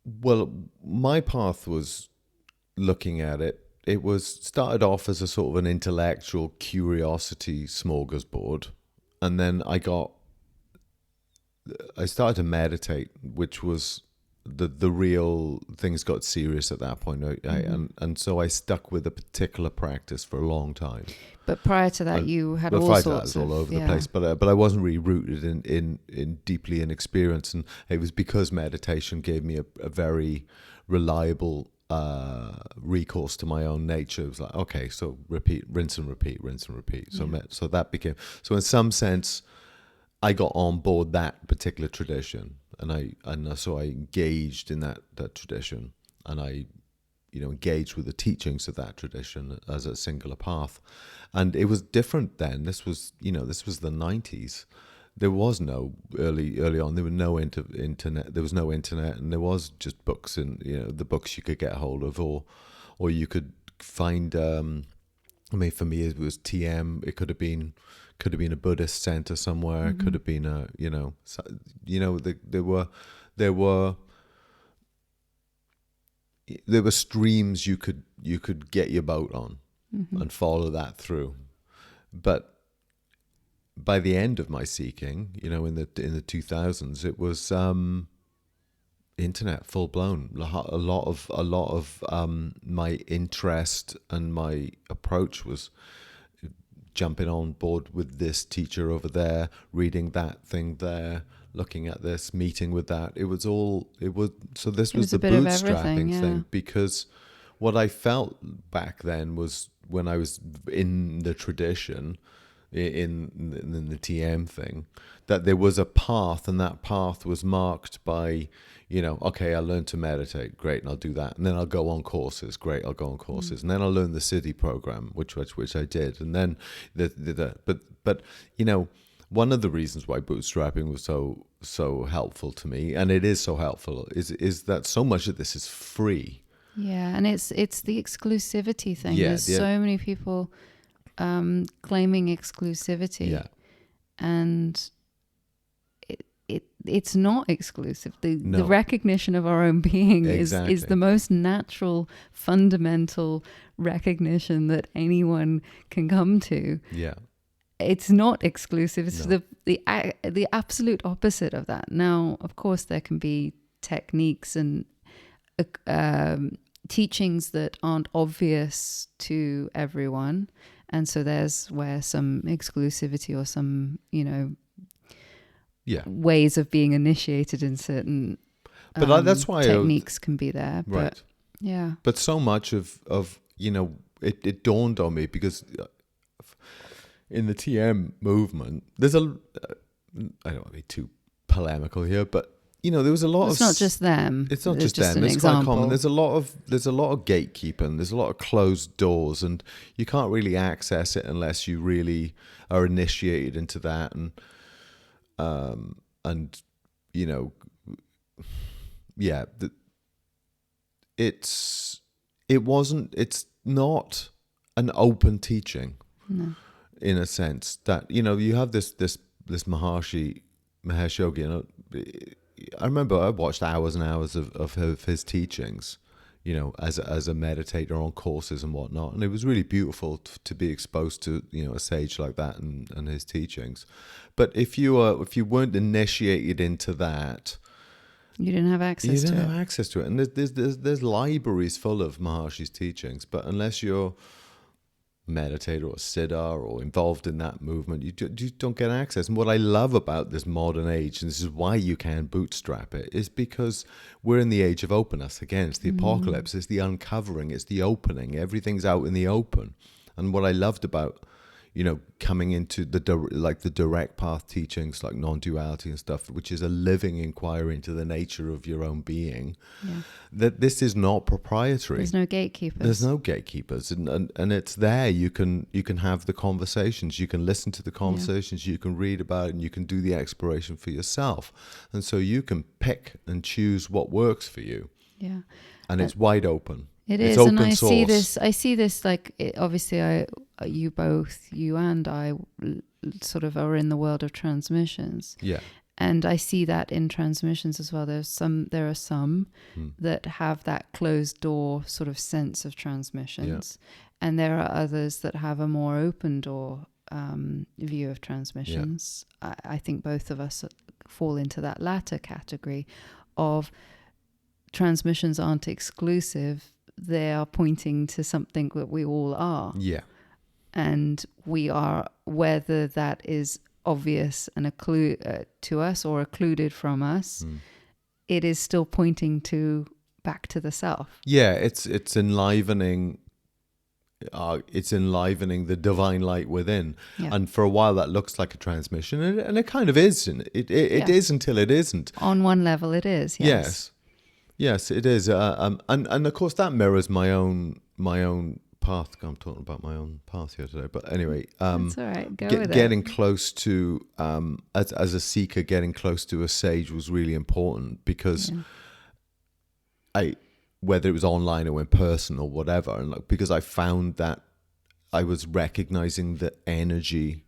well, my path was looking at it. It was started off as a sort of an intellectual curiosity smorgasbord, and then I started to meditate, which was the real things got serious at that point. And so I stuck with a particular practice for a long time. But prior to that, you had all sorts of... all over the place. But I wasn't really rooted in deeply in experience. And it was because meditation gave me a very reliable recourse to my own nature. It was like, okay, so rinse and repeat. So that became... So in some sense, I got on board that particular tradition. And so I engaged in that tradition, and I, engaged with the teachings of that tradition as a singular path. And it was different then. This was the 90s. There was no early on. There was no internet. There was no internet, and there was just books and the books you could get hold of, or you could find I mean, for me, it was TM. It could have been a Buddhist center somewhere. It could have been a, there were streams you could get your boat on and follow that through. But by the end of my seeking, in the 2000s, it was internet full blown. A lot of my interest and my approach was jumping on board with this teacher over there, reading that thing there, looking at this, meeting with that. This was the bootstrapping thing, because what I felt back then was, when I was in the tradition, in the TM thing, that there was a path, and that path was marked by, okay, I learned to meditate, great, and I'll do that, and then I'll go on courses, great, I'll go on courses, and then I'll learn the City program, which I did, and then but one of the reasons why bootstrapping was so helpful to me, and it is so helpful, is that so much of this is free. Yeah, and it's the exclusivity thing. There's so many people claiming exclusivity, and it's not exclusive. The recognition of our own being is the most natural, fundamental recognition that anyone can come to. Yeah, it's not exclusive. It's the absolute opposite of that. Now, of course, there can be techniques and teachings that aren't obvious to everyone, and so there's where some exclusivity or some ways of being initiated in certain that's why techniques can be there, right? But but so much of it dawned on me, because in the TM movement, there's I don't want to be too polemical here, but there was a lot of. It's not just them. It's not just them. It's quite common. There's a lot of gatekeeping. There's a lot of closed doors, and you can't really access it unless you really are initiated into that. It's not an open teaching. No. In a sense that you have this Mahesh Yogi. I remember I watched hours and hours of his teachings, as a meditator on courses and whatnot, and it was really beautiful to be exposed to a sage like that and his teachings. But if you weren't initiated into that, you didn't have access to it. And there's libraries full of Mahershi's teachings, but unless you're meditator or siddha or involved in that movement, you don't get access. And what I love about this modern age, and this is why you can bootstrap it, is because we're in the age of openness. Again, it's the apocalypse, it's the uncovering, it's the opening. Everything's out in the open. And what I loved about coming into the direct path teachings, like non-duality and stuff, which is a living inquiry into the nature of your own being, that this is not proprietary. There's no gatekeepers. And it's there. You can have the conversations, you can listen to the conversations, you can read about it, and you can do the exploration for yourself. And so you can pick and choose what works for you. Yeah. And it's wide open. It is, and I see this like, obviously you and I sort of are in the world of transmissions. Yeah. And I see that in transmissions as well. There are some that have that closed door sort of sense of transmissions. Yeah. And there are others that have a more open door view of transmissions. Yeah. I think both of us fall into that latter category of transmissions aren't exclusive. They are pointing to something that we all are. Yeah. And we are, whether that is obvious and a clue to us or occluded from us, it is still pointing back to the self. Yeah, it's enlivening. It's enlivening the divine light within. Yeah. And for a while that looks like a transmission, and it kind of is. It is until it isn't. On one level, it is. Yes, it is, and of course that mirrors my own path. I'm talking about my own path here today, but anyway, that's all right. With it. Getting close to, as a seeker, getting close to a sage was really important, because whether it was online or in person or whatever, and because I found that I was recognizing the energy,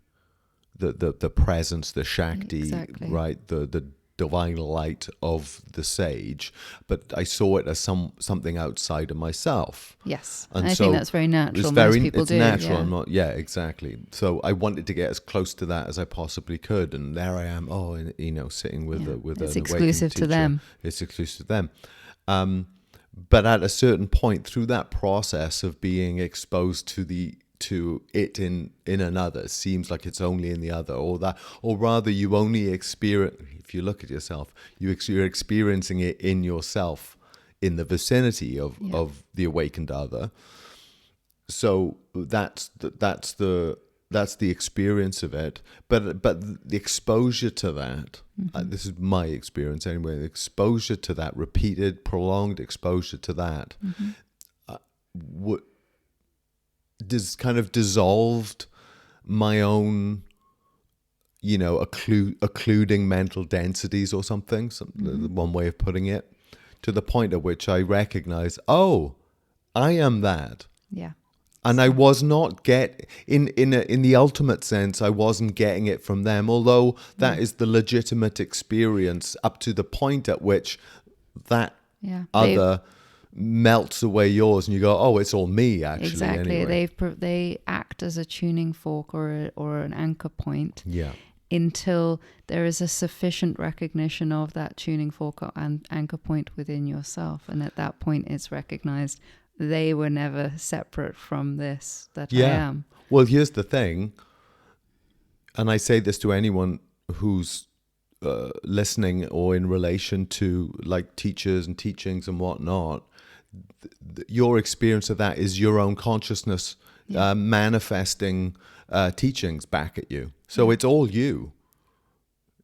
the presence, the Shakti, Exactly. right? The divine light of the sage, but I saw it as something outside of myself. Yes. And I so think that's very natural. Most people it's do. natural. Yeah. I'm not, yeah, exactly. So I wanted to get as close to that as I possibly could. And there I am, sitting with Yeah. with It's an awakened exclusive teacher. to them. It's exclusive to them. But at a certain point through that process of being exposed to it in another, it seems like it's only in the other, or rather you only experience, if you look at yourself, you're experiencing it in yourself, in the vicinity of the awakened other. So that's the experience of it, but the exposure to that, this is my experience anyway, the exposure to that, repeated prolonged exposure to that, kind of dissolved my own, occluding mental densities or something, one way of putting it, to the point at which I recognize, oh, I am that. Yeah. And I was not in the ultimate sense, I wasn't getting it from them, although that is the legitimate experience up to the point at which that other melts away yours, and you go, oh, it's all me, actually. Exactly. Anyway. They act as a tuning fork or an anchor point. Yeah. Until there is a sufficient recognition of that tuning fork and anchor point within yourself, and at that point, it's recognized. They were never separate from this that I am. Well, here's the thing, and I say this to anyone who's listening or in relation to like teachers and teachings and whatnot. Your experience of that is your own consciousness manifesting teachings back at you. So it's all you.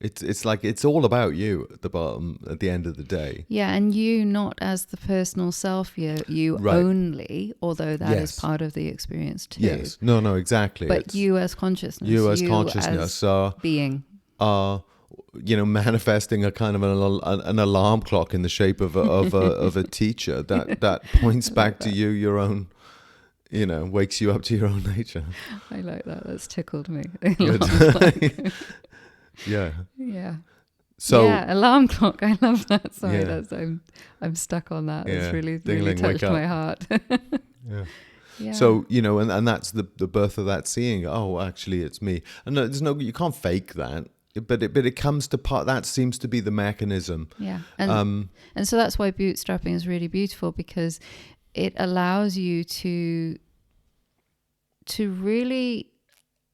It's like it's all about you at the bottom, at the end of the day. Yeah, and you not as the personal self, you Right. only, although that is part of the experience too. Yes. No, exactly. But it's you as consciousness. You as consciousness as being. Manifesting a kind of an alarm clock in the shape of a teacher that points back to you, your own, wakes you up to your own nature. I like that. That's tickled me. Yeah. Yeah. So alarm clock. I love that. Sorry, I'm stuck on that. It's really touched my heart. Yeah. Yeah. So, and that's the birth of that seeing, oh, actually it's me. And you can't fake that. But it comes to part, that seems to be the mechanism. Yeah. And so that's why bootstrapping is really beautiful, because it allows you to really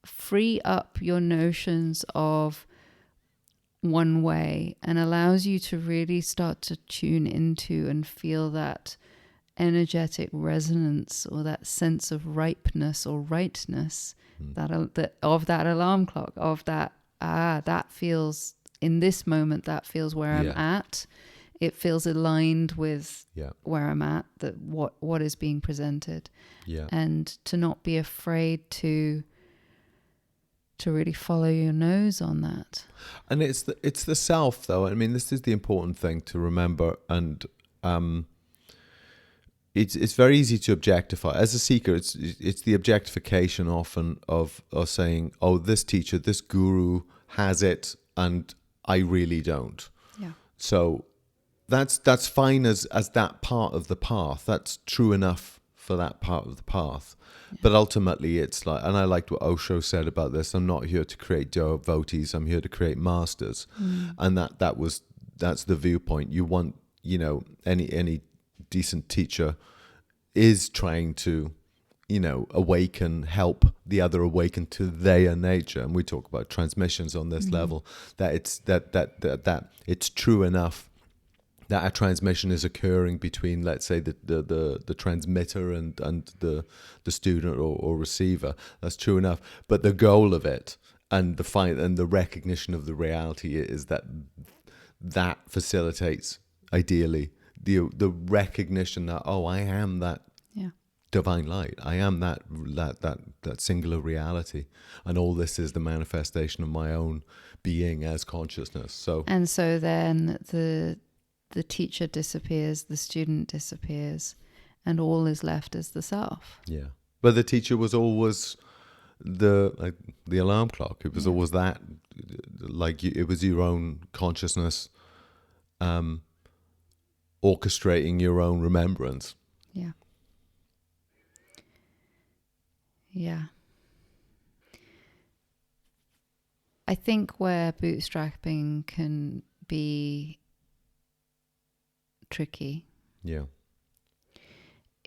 free up your notions of one way, and allows you to really start to tune into and feel that energetic resonance, or that sense of ripeness or rightness that of that alarm clock, of that that feels in this moment, that feels where I'm at. It feels aligned with where I'm at, that what is being presented. Yeah. And to not be afraid to really follow your nose on that. And it's the self, though. I mean, this is the important thing to remember, and it's very easy to objectify. As a seeker, it's the objectification often of saying, oh, this teacher, this guru has it, and I really don't. Yeah. So that's fine as that part of the path. That's true enough for that part of the path. Yeah. But ultimately, it's like, and I liked what Osho said about this, I'm not here to create devotees, I'm here to create masters. And that's the viewpoint. You want, any decent teacher is trying to, awaken, help the other awaken to their nature. And we talk about transmissions on this level, that it's that it's true enough that a transmission is occurring between, let's say, the transmitter and the student or receiver. That's true enough. But the goal of it and the recognition of the reality is that facilitates, ideally, the recognition that, oh, I am that divine light. I am that singular reality, and all this is the manifestation of my own being as consciousness. So then the teacher disappears, the student disappears, and all is left as the self. Yeah. But the teacher was always the alarm clock. It was always that, like it was your own consciousness orchestrating your own remembrance. Yeah. Yeah. I think where bootstrapping can be tricky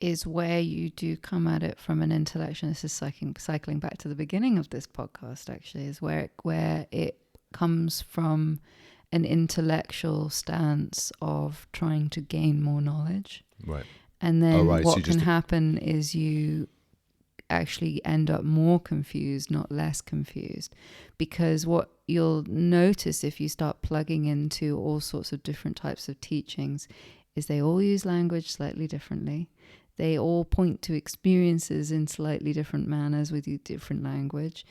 is where you do come at it from an intellectual. This is cycling back to the beginning of this podcast, actually, is where it comes from an intellectual stance of trying to gain more knowledge. Right. And then what can happen is you actually end up more confused, not less confused. Because what you'll notice if you start plugging into all sorts of different types of teachings is they all use language slightly differently. They all point to experiences in slightly different manners with different language.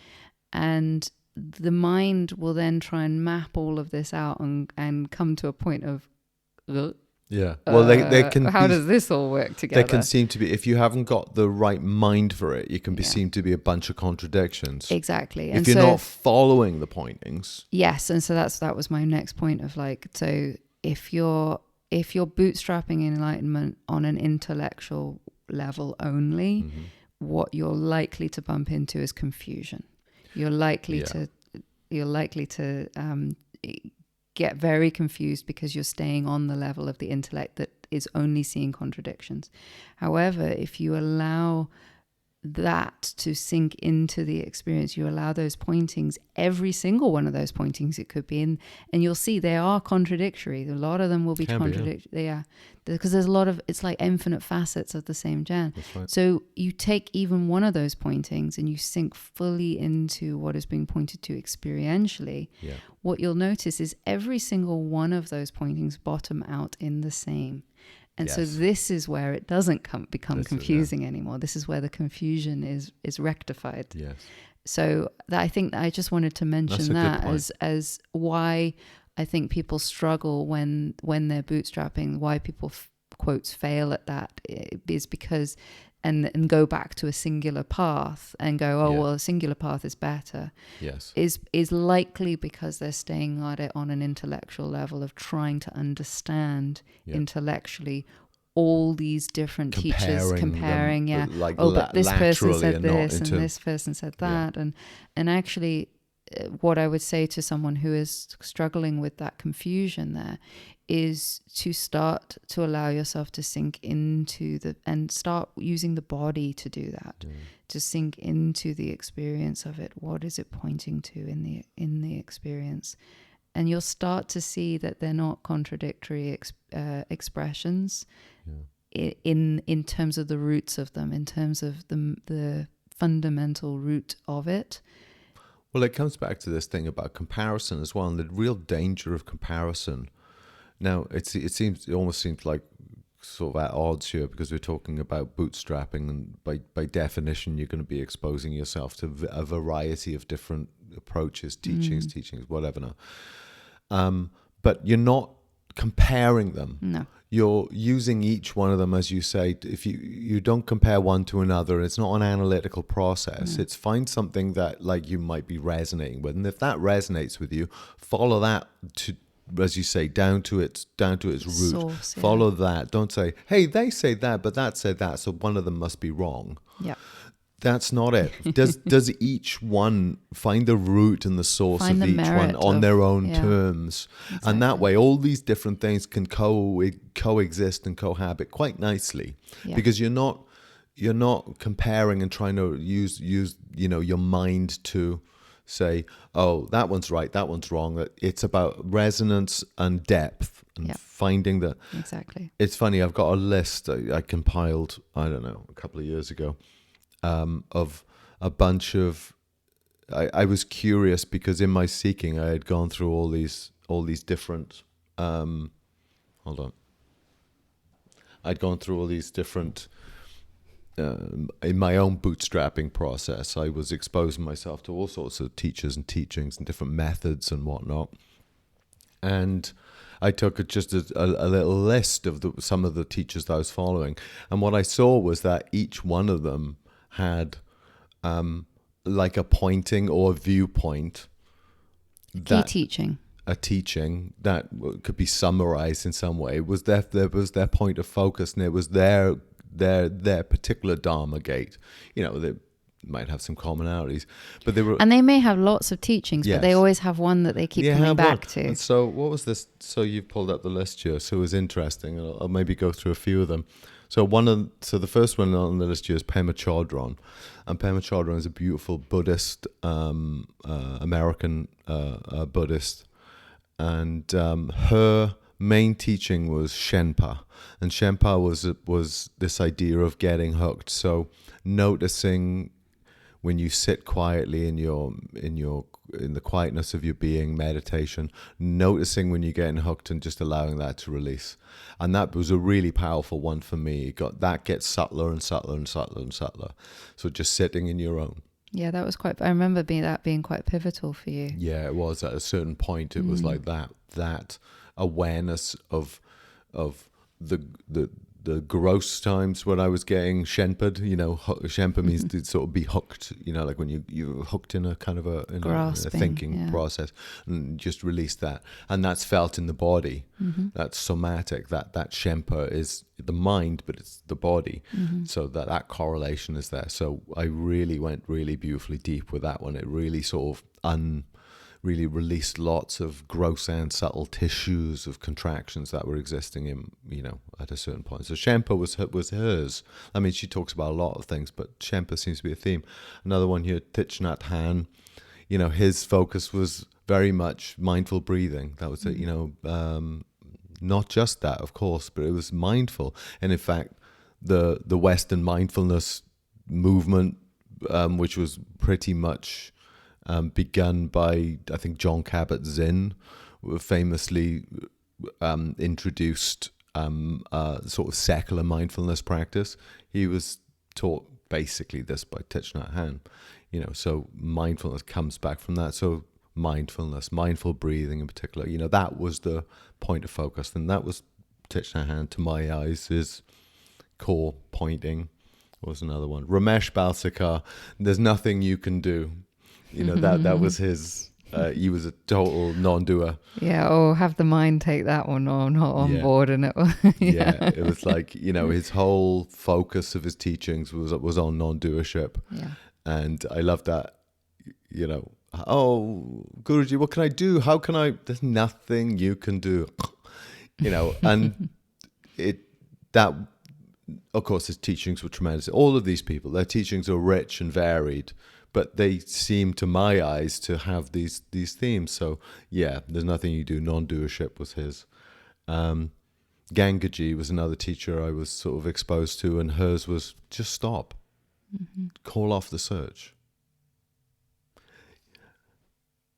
And the mind will then try and map all of this out and come to a point of, yeah. Well, they can. How does this all work together? There can seem to be, if you haven't got the right mind for it, you can be seem to be a bunch of contradictions. Exactly. If you're not following the pointings. Yes, and so that was my next point of like, so if you're bootstrapping Enlightenment on an intellectual level only, what you're likely to bump into is confusion. You're likely to get very confused because you're staying on the level of the intellect that is only seeing contradictions. However, if you allow that to sink into the experience, you allow those pointings, every single one of those pointings it could be in, and you'll see they are contradictory. A lot of them will be contradictory. Yeah, because there's a lot of, it's like infinite facets of the same gem. Right. So you take even one of those pointings and you sink fully into what is being pointed to experientially. Yeah. What you'll notice is every single one of those pointings bottom out in the same. And so this is where it doesn't become confusing anymore. This is where the confusion is rectified. Yes. So I think I just wanted to mention that as why I think people struggle when they're bootstrapping, why people quotes fail at that is because and go back to a singular path and go, well, a singular path is better. Yes. Is likely because they're staying at it on an intellectual level of trying to understand intellectually all these different teachers, comparing, but this person said this and this person said that. And actually what I would say to someone who is struggling with that confusion there is to start to allow yourself to sink into and start using the body to do that, to sink into the experience of it. What is it pointing to in the experience? And you'll start to see that they're not contradictory expressions in terms of the roots of them, in terms of the fundamental root of it. Well, it comes back to this thing about comparison as well, and the real danger of comparison. Now, it almost seems like sort of at odds here because we're talking about bootstrapping, and by definition, you're going to be exposing yourself to a variety of different approaches, teachings, whatever. Now, but you're not comparing them. No. You're using each one of them, as you say. If you don't compare one to another, it's not an analytical process. It's find something that like you might be resonating with, and if that resonates with you, follow that to, as you say, down to its root. Source, follow that. Don't say, hey, they say that, but that said that, so one of them must be wrong. Yeah. That's not it. Does each one find the root and the source of each one on their own terms? Exactly. And that way, all these different things can coexist and cohabit quite nicely, because you're not comparing and trying to use your mind to say, oh, that one's right, that one's wrong. It's about resonance and depth and finding that. Exactly. It's funny. I've got a list I compiled, I don't know, a couple of years ago. Of a bunch of, I was curious because in my seeking I had gone through all these different, I'd gone through all these different, in my own bootstrapping process, I was exposing myself to all sorts of teachers and teachings and different methods and whatnot. And I took just a little list of some of the teachers that I was following. And what I saw was that each one of them had like a pointing or a viewpoint, Key teaching. A teaching that could be summarized in some way. It was their point of focus, and it was their particular Dharma gate. You know, they might have some commonalities, but and they may have lots of teachings, yes. but they always have one that they keep coming back to. And so what was this? So you've pulled up the list here, so it was interesting. I'll maybe go through a few of them. So the first one on the list here is Pema Chodron, and Pema Chodron is a beautiful Buddhist, American Buddhist, and her main teaching was Shenpa, and Shenpa was this idea of getting hooked. So noticing when you sit quietly in the quietness of your being, meditation, noticing when you're getting hooked and just allowing that to release. And that was a really powerful one for me. That gets subtler and subtler and subtler and subtler. So just sitting in your own. Yeah, that was I remember that being quite pivotal for you. Yeah, it was. At a certain point, it was like that awareness of the gross times when I was getting shenpa'd. You know, shenpa means to sort of be hooked. You know, like when you're hooked in a kind of a thinking process, and just release that, and that's felt in the body. That's somatic. That shenpa is the mind, but it's the body. So that correlation is there. So I really went really beautifully deep with that one. It really sort of really released lots of gross and subtle tissues of contractions that were existing in, you know, at a certain point. So Shenpa was hers. I mean, she talks about a lot of things, but Shenpa seems to be a theme. Another one here, Thich Nhat Hanh, you know, his focus was very much mindful breathing. That was it, you know, not just that, of course, but it was mindful. And in fact, the Western mindfulness movement, which was pretty much begun by, I think, John Kabat-Zinn, famously introduced sort of secular mindfulness practice. He was taught basically this by Thich Nhat Hanh, you know, so mindfulness comes back from that. So mindfulness, mindful breathing in particular, you know, that was the point of focus. And that was Thich Nhat Hanh, to my eyes, his core pointing. Was another one. Ramesh Balsekar, there's nothing you can do. You know, that was his, he was a total non-doer. Yeah, or have the mind take that one on board, and it was, yeah, it was like, you know, his whole focus of his teachings was on non-doership. Yeah. And I love that, you know, oh, Guruji, what can I do? How can I, there's nothing you can do, you know, and of course, his teachings were tremendous. All of these people, their teachings are rich and varied, but they seem, to my eyes, to have these themes. So, yeah, there's nothing you do. Non-doership was his. Gangaji was another teacher I was sort of exposed to, and hers was just stop. Call off the search.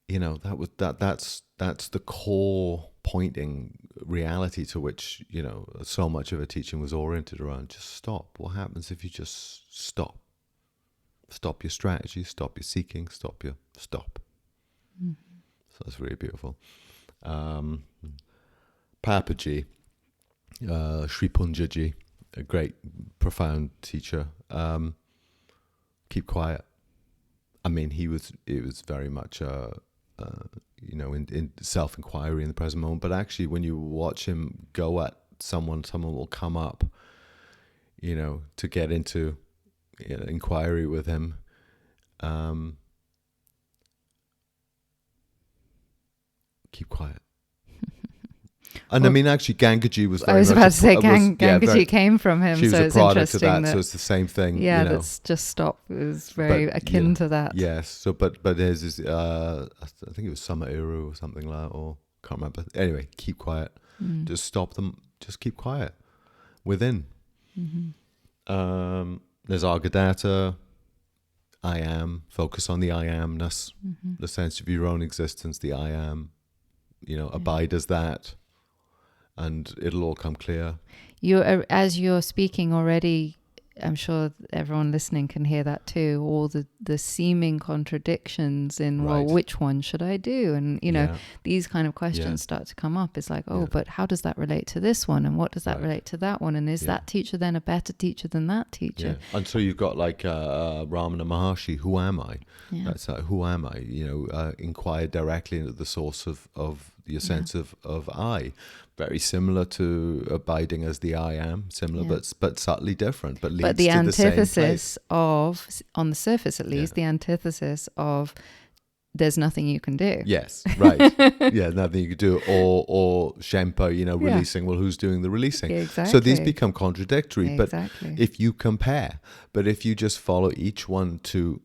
You know, that's the core pointing reality to which, you know, so much of her teaching was oriented around. Just stop. What happens if you just stop? Stop your strategy, stop your seeking, stop. So that's really beautiful. Papaji, Sri Punjaji, a great, profound teacher. Keep quiet. I mean, it was very much, you know, in self-inquiry in the present moment. But actually, when you watch him go at someone will come up, you know, to get into inquiry with him. Keep quiet. And I mean, actually, Gangaji was very I was much about to say Gangaji came from him. She was so a product it's of that, that, so it's the same thing. Yeah, you know. that's just stop. It was very akin to that. Yes. So, but his is, I think it was Samairu or something like that, or can't remember. Anyway, keep quiet. Just stop them. Just keep quiet. Within. There's Argadata. I am. Focus on the I amness, the sense of your own existence. The I am. You know, abide as that. And it'll all come clear. As you're speaking already, I'm sure everyone listening can hear that too. All the seeming contradictions in, well, which one should I do? And, you know, these kind of questions start to come up. It's like, but how does that relate to this one? And what does that relate to that one? And is that teacher then a better teacher than that teacher? Yeah. And so you've got like Ramana Maharshi, who am I? That's who am I? You know, inquire directly into the source of your sense of I. Very similar to abiding as the I am, similar but subtly different, but leads the to the same antithesis place. of, on the surface at least, the antithesis of there's nothing you can do. Yes, right. Yeah, nothing you can do. Or Shempa, you know, releasing. Well, who's doing the releasing? Exactly. So these become contradictory. Exactly. But if you compare, but if you just follow each one to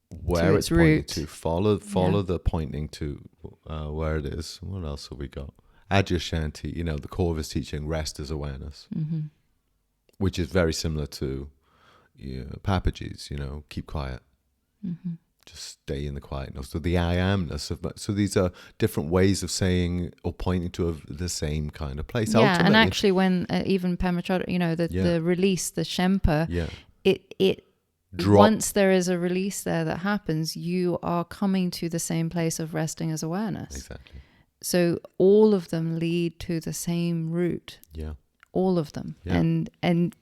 where it's pointing root. to, follow the pointing to where it is. What else have we got? Adyashanti, you know, the core of his teaching, rest as awareness, which is very similar to Papaji's, you know, keep quiet. Just stay in the quietness. So the I amness of, so these are different ways of saying or pointing to the same kind of place. Yeah, Ultimately, and actually when even Pema Chodron, you know, the release, the Shempa, it once there is a release there that happens, you are coming to the same place of resting as awareness. Exactly. So all of them lead to the same root. Yeah. All of them. Yeah.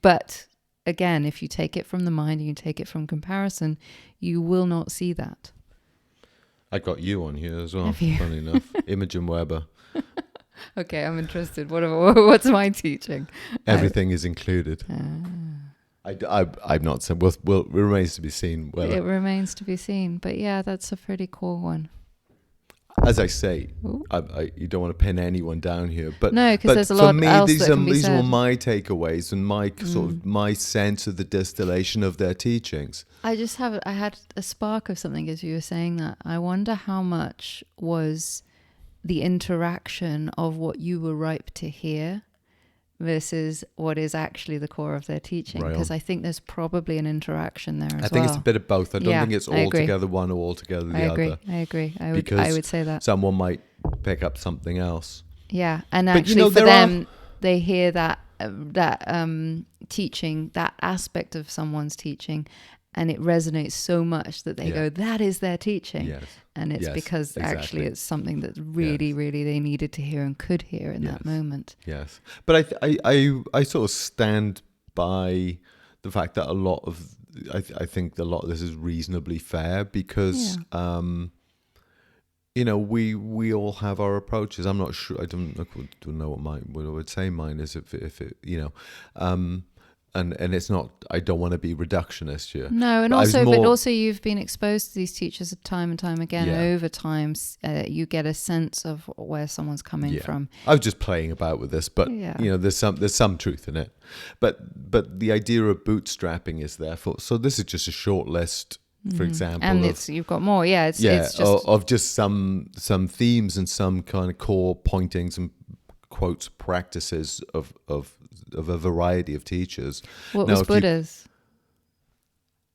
But again, if you take it from the mind and you take it from comparison, you will not see that. I got you on here as well, funny enough. Imogen Weber. Okay, I'm interested. What's my teaching? Everything is included. I'm not saying, well, it remains to be seen. It remains to be seen. But yeah, that's a pretty cool one. As I say, you don't want to pin anyone down here, but no, because there's a lot else that can be said. These were my takeaways and my sort of my sense of the distillation of their teachings. I had a spark of something as you were saying that. I wonder how much was the interaction of what you were ripe to hear versus what is actually the core of their teaching, because I think there's probably an interaction there as well. I think it's a bit of both. I don't think it's altogether one or altogether the other. I agree. I would say that. Someone might pick up something else. Yeah, and actually for them, they hear that teaching, that aspect of someone's teaching, and it resonates so much that they go, that is their teaching. Yes. And it's because actually it's something that really, really they needed to hear and could hear in that moment. Yes. But I sort of stand by the fact that I think a lot of this is reasonably fair because, you know, we all have our approaches. I'm not sure. I don't know what I would say mine is if it, you know, and it's not, I don't want to be reductionist here. No, and but also you've been exposed to these teachers time and time again. Over time, you get a sense of where someone's coming from. I was just playing about with this, but you know, there's some truth in it. But the idea of bootstrapping is there for. So this is just a short list, for example, and you've got more. It's just of just some themes and some kind of core pointings and quotes practices of a variety of teachers. What was Buddha's?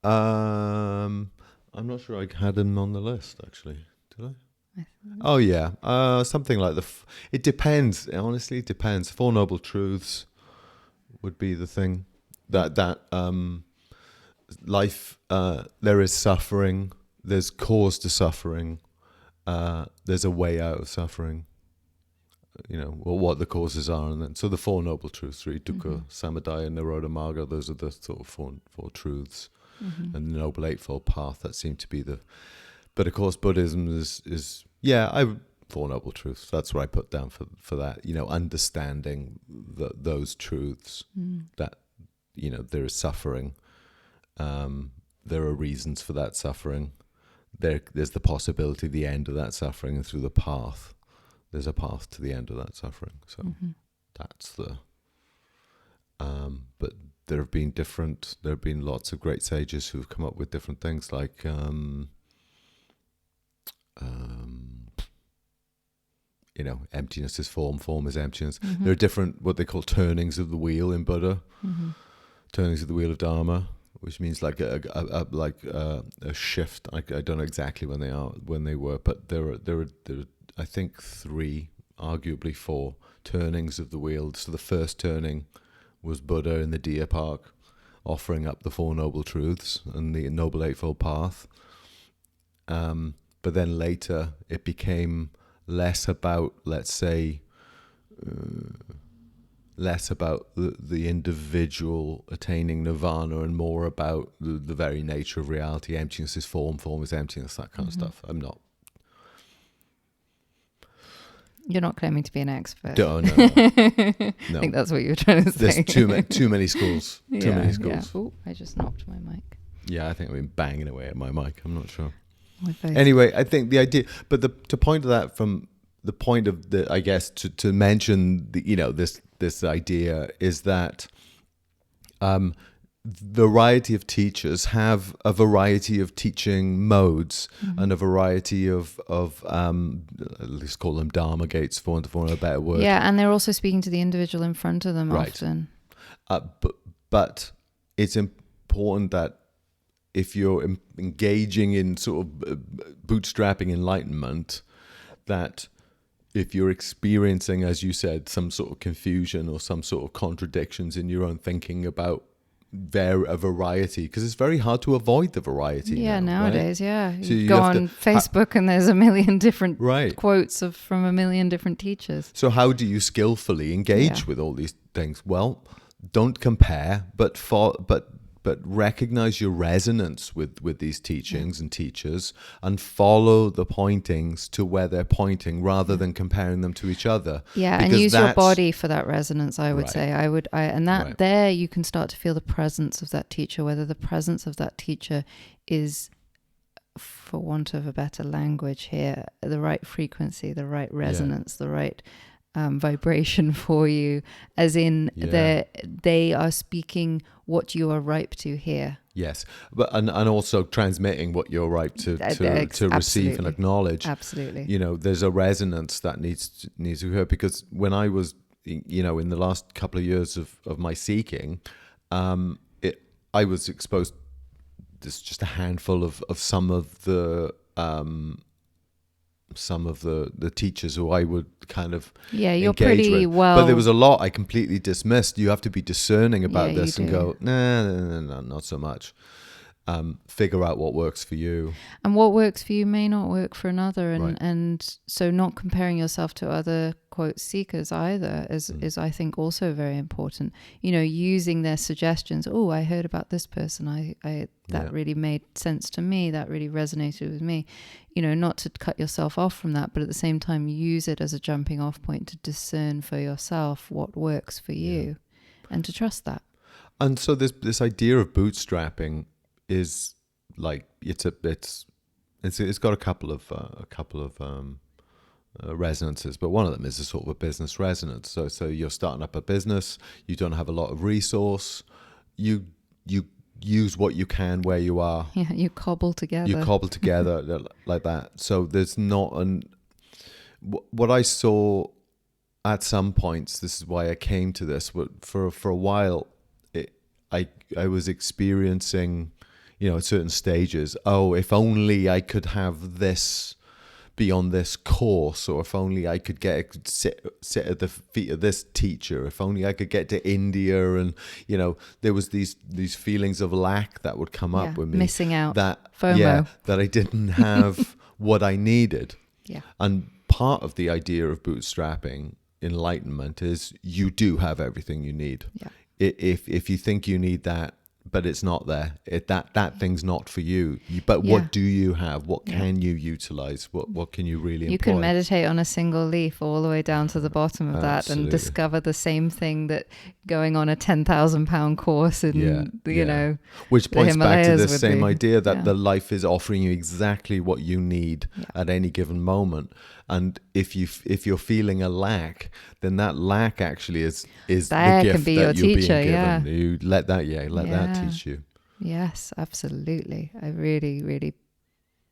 I'm not sure I had him on the list actually. Did I? Oh yeah, something like it depends. Honestly, it depends. Four Noble Truths would be the thing. That life, there is suffering. There's cause to suffering. There's a way out of suffering. You know, what the causes are, and then so the Four Noble Truths, dukkha, samadaya, nirodha, marga. Those are the sort of four truths, and the Noble Eightfold Path. That seem to be the. But of course, Buddhism is Four Noble Truths. That's what I put down for that. You know, understanding those truths that, you know, there is suffering. There are reasons for that suffering. There's the possibility, the end of that suffering, and through the path. There's a path to the end of that suffering. So that's the. But there have been lots of great sages who've come up with different things, like you know, emptiness is form is emptiness. There are different what they call turnings of the wheel in Buddha, turnings of the wheel of Dharma, which means like a shift. I don't know exactly when they were, but there are I think 3, arguably 4 turnings of the wheel. So the first turning was Buddha in the deer park offering up the Four Noble Truths and the Noble Eightfold Path. But then later it became less about, let's say, less about the individual attaining nirvana and more about the very nature of reality. Emptiness is form, form is emptiness, that kind of stuff. I'm not. You're not claiming to be an expert. No. I think that's what you were trying to say. There's too many schools. Too many schools. Yeah. Oh, I just knocked my mic. Yeah, I think I've been banging away at my mic. I'm not sure. Anyway, I think the idea, but to point to that from the point of the, I guess, to mention the, this idea is that variety of teachers have a variety of teaching modes and a variety of let's call them Dharma gates for want of a better word. Yeah, and they're also speaking to the individual in front of them often. But it's important that if you're engaging in sort of bootstrapping enlightenment, that if you're experiencing, as you said, some sort of confusion or some sort of contradictions in your own thinking about a variety, because it's very hard to avoid the variety. Yeah, nowadays, right? yeah. So you go on Facebook and there's a million different quotes from a million different teachers. So how do you skillfully engage with all these things? Well, don't compare, but recognize your resonance with these teachings and teachers, and follow the pointings to where they're pointing rather than comparing them to each other. Yeah, and use your body for that resonance, I would say. There you can start to feel the presence of that teacher, whether the presence of that teacher is, for want of a better language here, the right frequency, the right resonance, the right vibration for you, as in they are speaking what you are ripe to hear. Yes, but and also transmitting what you're ripe to receive and acknowledge. Absolutely. There's a resonance that needs to be heard, because when I was, in the last couple of years of my seeking, I was exposed to just a handful of some of the teachers who I would kind of you're engage pretty with. well, but there was a lot I completely dismissed. You have to be discerning about this and go, no, not so much. Figure out what works for you, and what works for you may not work for another, and so not comparing yourself to other quote seekers either is I think also very important. Using their suggestions. Oh, I heard about this person. That really made sense to me. That really resonated with me. Not to cut yourself off from that, but at the same time use it as a jumping off point to discern for yourself what works for you, and to trust that. And so this idea of bootstrapping is like it's got a couple of resonances, but one of them is a sort of a business resonance. So you're starting up a business, you don't have a lot of resource, you use what you can where you are. Yeah, you cobble together like that. So there's not what I saw at some points. This is why I came to this. For a while, I was experiencing, at certain stages, if only I could have this, be on this course, or if only I could sit at the feet of this teacher, if only I could get to India, and there was these feelings of lack that would come up with me, missing out, that FOMO, that I didn't have what I needed. And part of the idea of bootstrapping enlightenment is you do have everything you need. If you think you need that, but it's not there, that thing's not for you. But what do you have? What can you utilize? What can you really employ? You can meditate on a single leaf all the way down to the bottom of that and discover the same thing that going on a 10,000 pound course in which points back to this same be. idea that the life is offering you exactly what you need at any given moment. And if you're feeling a lack, then that lack actually is the gift that you're being given. You let that teach you. Yes, absolutely. I really, really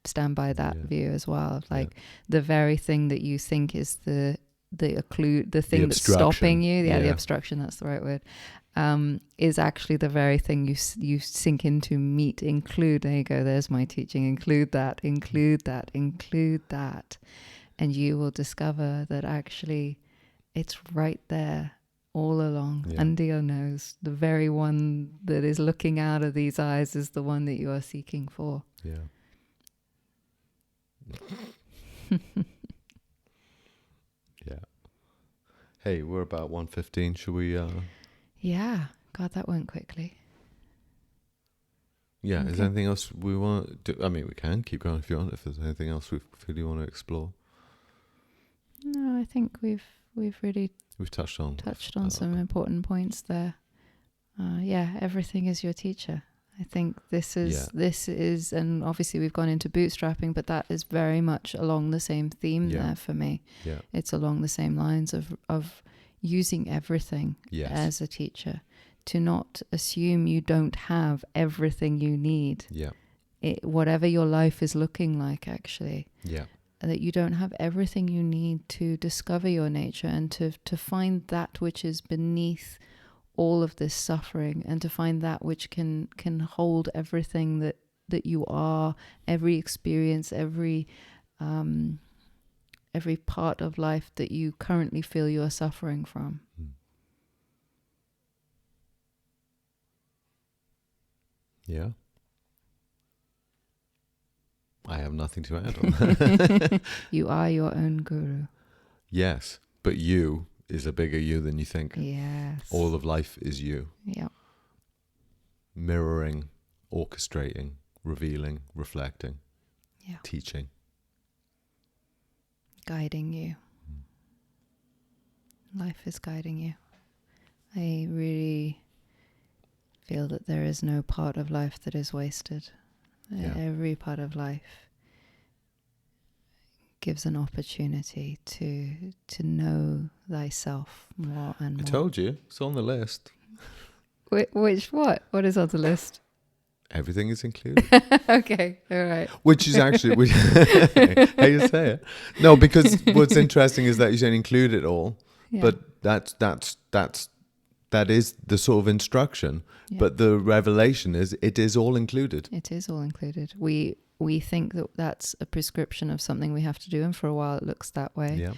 stand by that view as well. Like the very thing that you think is the thing that's stopping you. The obstruction, that's the right word. Is actually the very thing you sink into, include. There you go. There's my teaching. Include that. And you will discover that actually it's right there all along, under your nose. The very one that is looking out of these eyes is the one that you are seeking for. Yeah. Yeah. Hey, we're about 1:15. Should we? Yeah. God, that went quickly. Yeah. Okay. Is there anything else we want to do? I mean, we can keep going if you want. If there's anything else we really want to explore. No, I think we've really touched on some important points there. Everything is your teacher. I think this is, and obviously we've gone into bootstrapping, but that is very much along the same theme there for me. Yeah. It's along the same lines of using everything as a teacher, to not assume you don't have everything you need. Yeah. Whatever your life is looking like, actually. Yeah. That you don't have everything you need to discover your nature and to find that which is beneath all of this suffering, and to find that which can hold everything that you are, every experience, every part of life that you currently feel you are suffering from. Yeah. I have nothing to add on that. You are your own guru. Yes, but you is a bigger you than you think. Yes. All of life is you. Yeah. Mirroring, orchestrating, revealing, reflecting, teaching. Guiding you. Life is guiding you. I really feel that there is no part of life that is wasted. Every part of life gives an opportunity to know thyself more and more. I told you, it's on the list. What? What is on the list? Everything is included. Okay, all right. Which is actually how you say it. No, because what's interesting is that you say include it all, but that is the sort of instruction. Yeah. But the revelation is it is all included. It is all included. We think that that's a prescription of something we have to do, and for a while it looks that way. Yeah.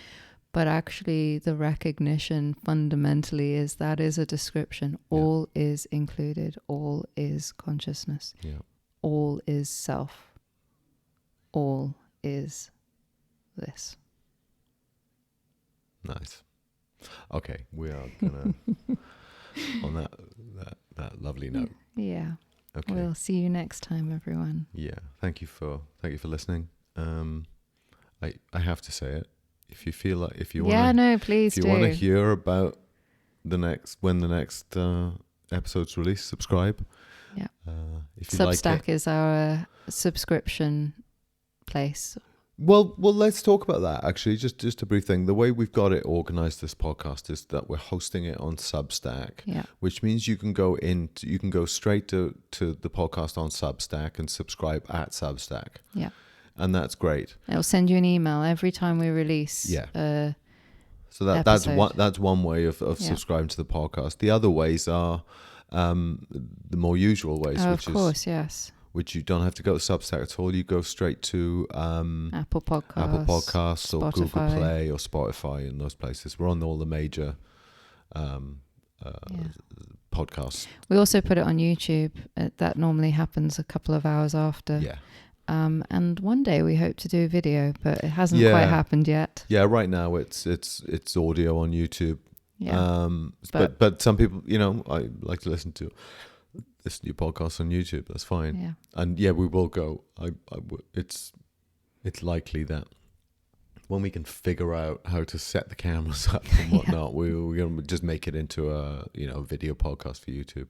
But actually the recognition fundamentally is that is a description. All is included. All is consciousness. Yeah. All is self. All is this. Nice. Okay, we are gonna on that lovely note. Yeah. Okay. We'll see you next time, everyone. Yeah. Thank you for listening. I have to say it. If you feel like if you want please if you want to hear about when the next episode's released, subscribe. Yeah. If you Substack like is our subscription place. Well, let's talk about that, actually. Just a brief thing. The way we've got it organized, this podcast, is that we're hosting it on Substack, which means you can go straight to the podcast on Substack and subscribe at Substack. Yeah. And that's great. It'll send you an email every time we release. Yeah. So that's one way of subscribing to the podcast. The other ways are the more usual ways, which you don't have to go to Substack at all. You go straight to Apple Podcasts or Google Play or Spotify and those places. We're on all the major podcasts. We also put it on YouTube. That normally happens a couple of hours after. Yeah. And one day we hope to do video, but it hasn't quite happened yet. Yeah, right now it's audio on YouTube. Yeah. But some people, I like to listen to your podcast on YouTube. That's fine. Yeah. And we will go. It's likely that when we can figure out how to set the cameras up and whatnot, we're gonna just make it into a video podcast for YouTube.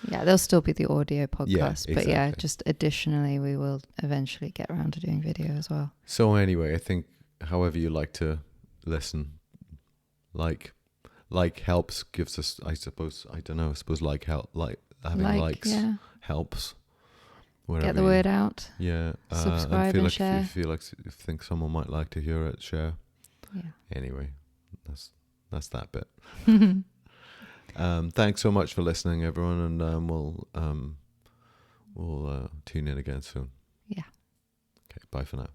Yeah, there'll still be the audio podcast, but just additionally, we will eventually get around to doing video as well. So anyway, I think however you like to listen, like helps, gives us, I suppose having likes helps. Get the word out. Yeah. Subscribe and share. If you think someone might like to hear it, share. Yeah. Anyway, that's that bit. Thanks so much for listening, everyone, and we'll tune in again soon. Yeah. Okay. Bye for now.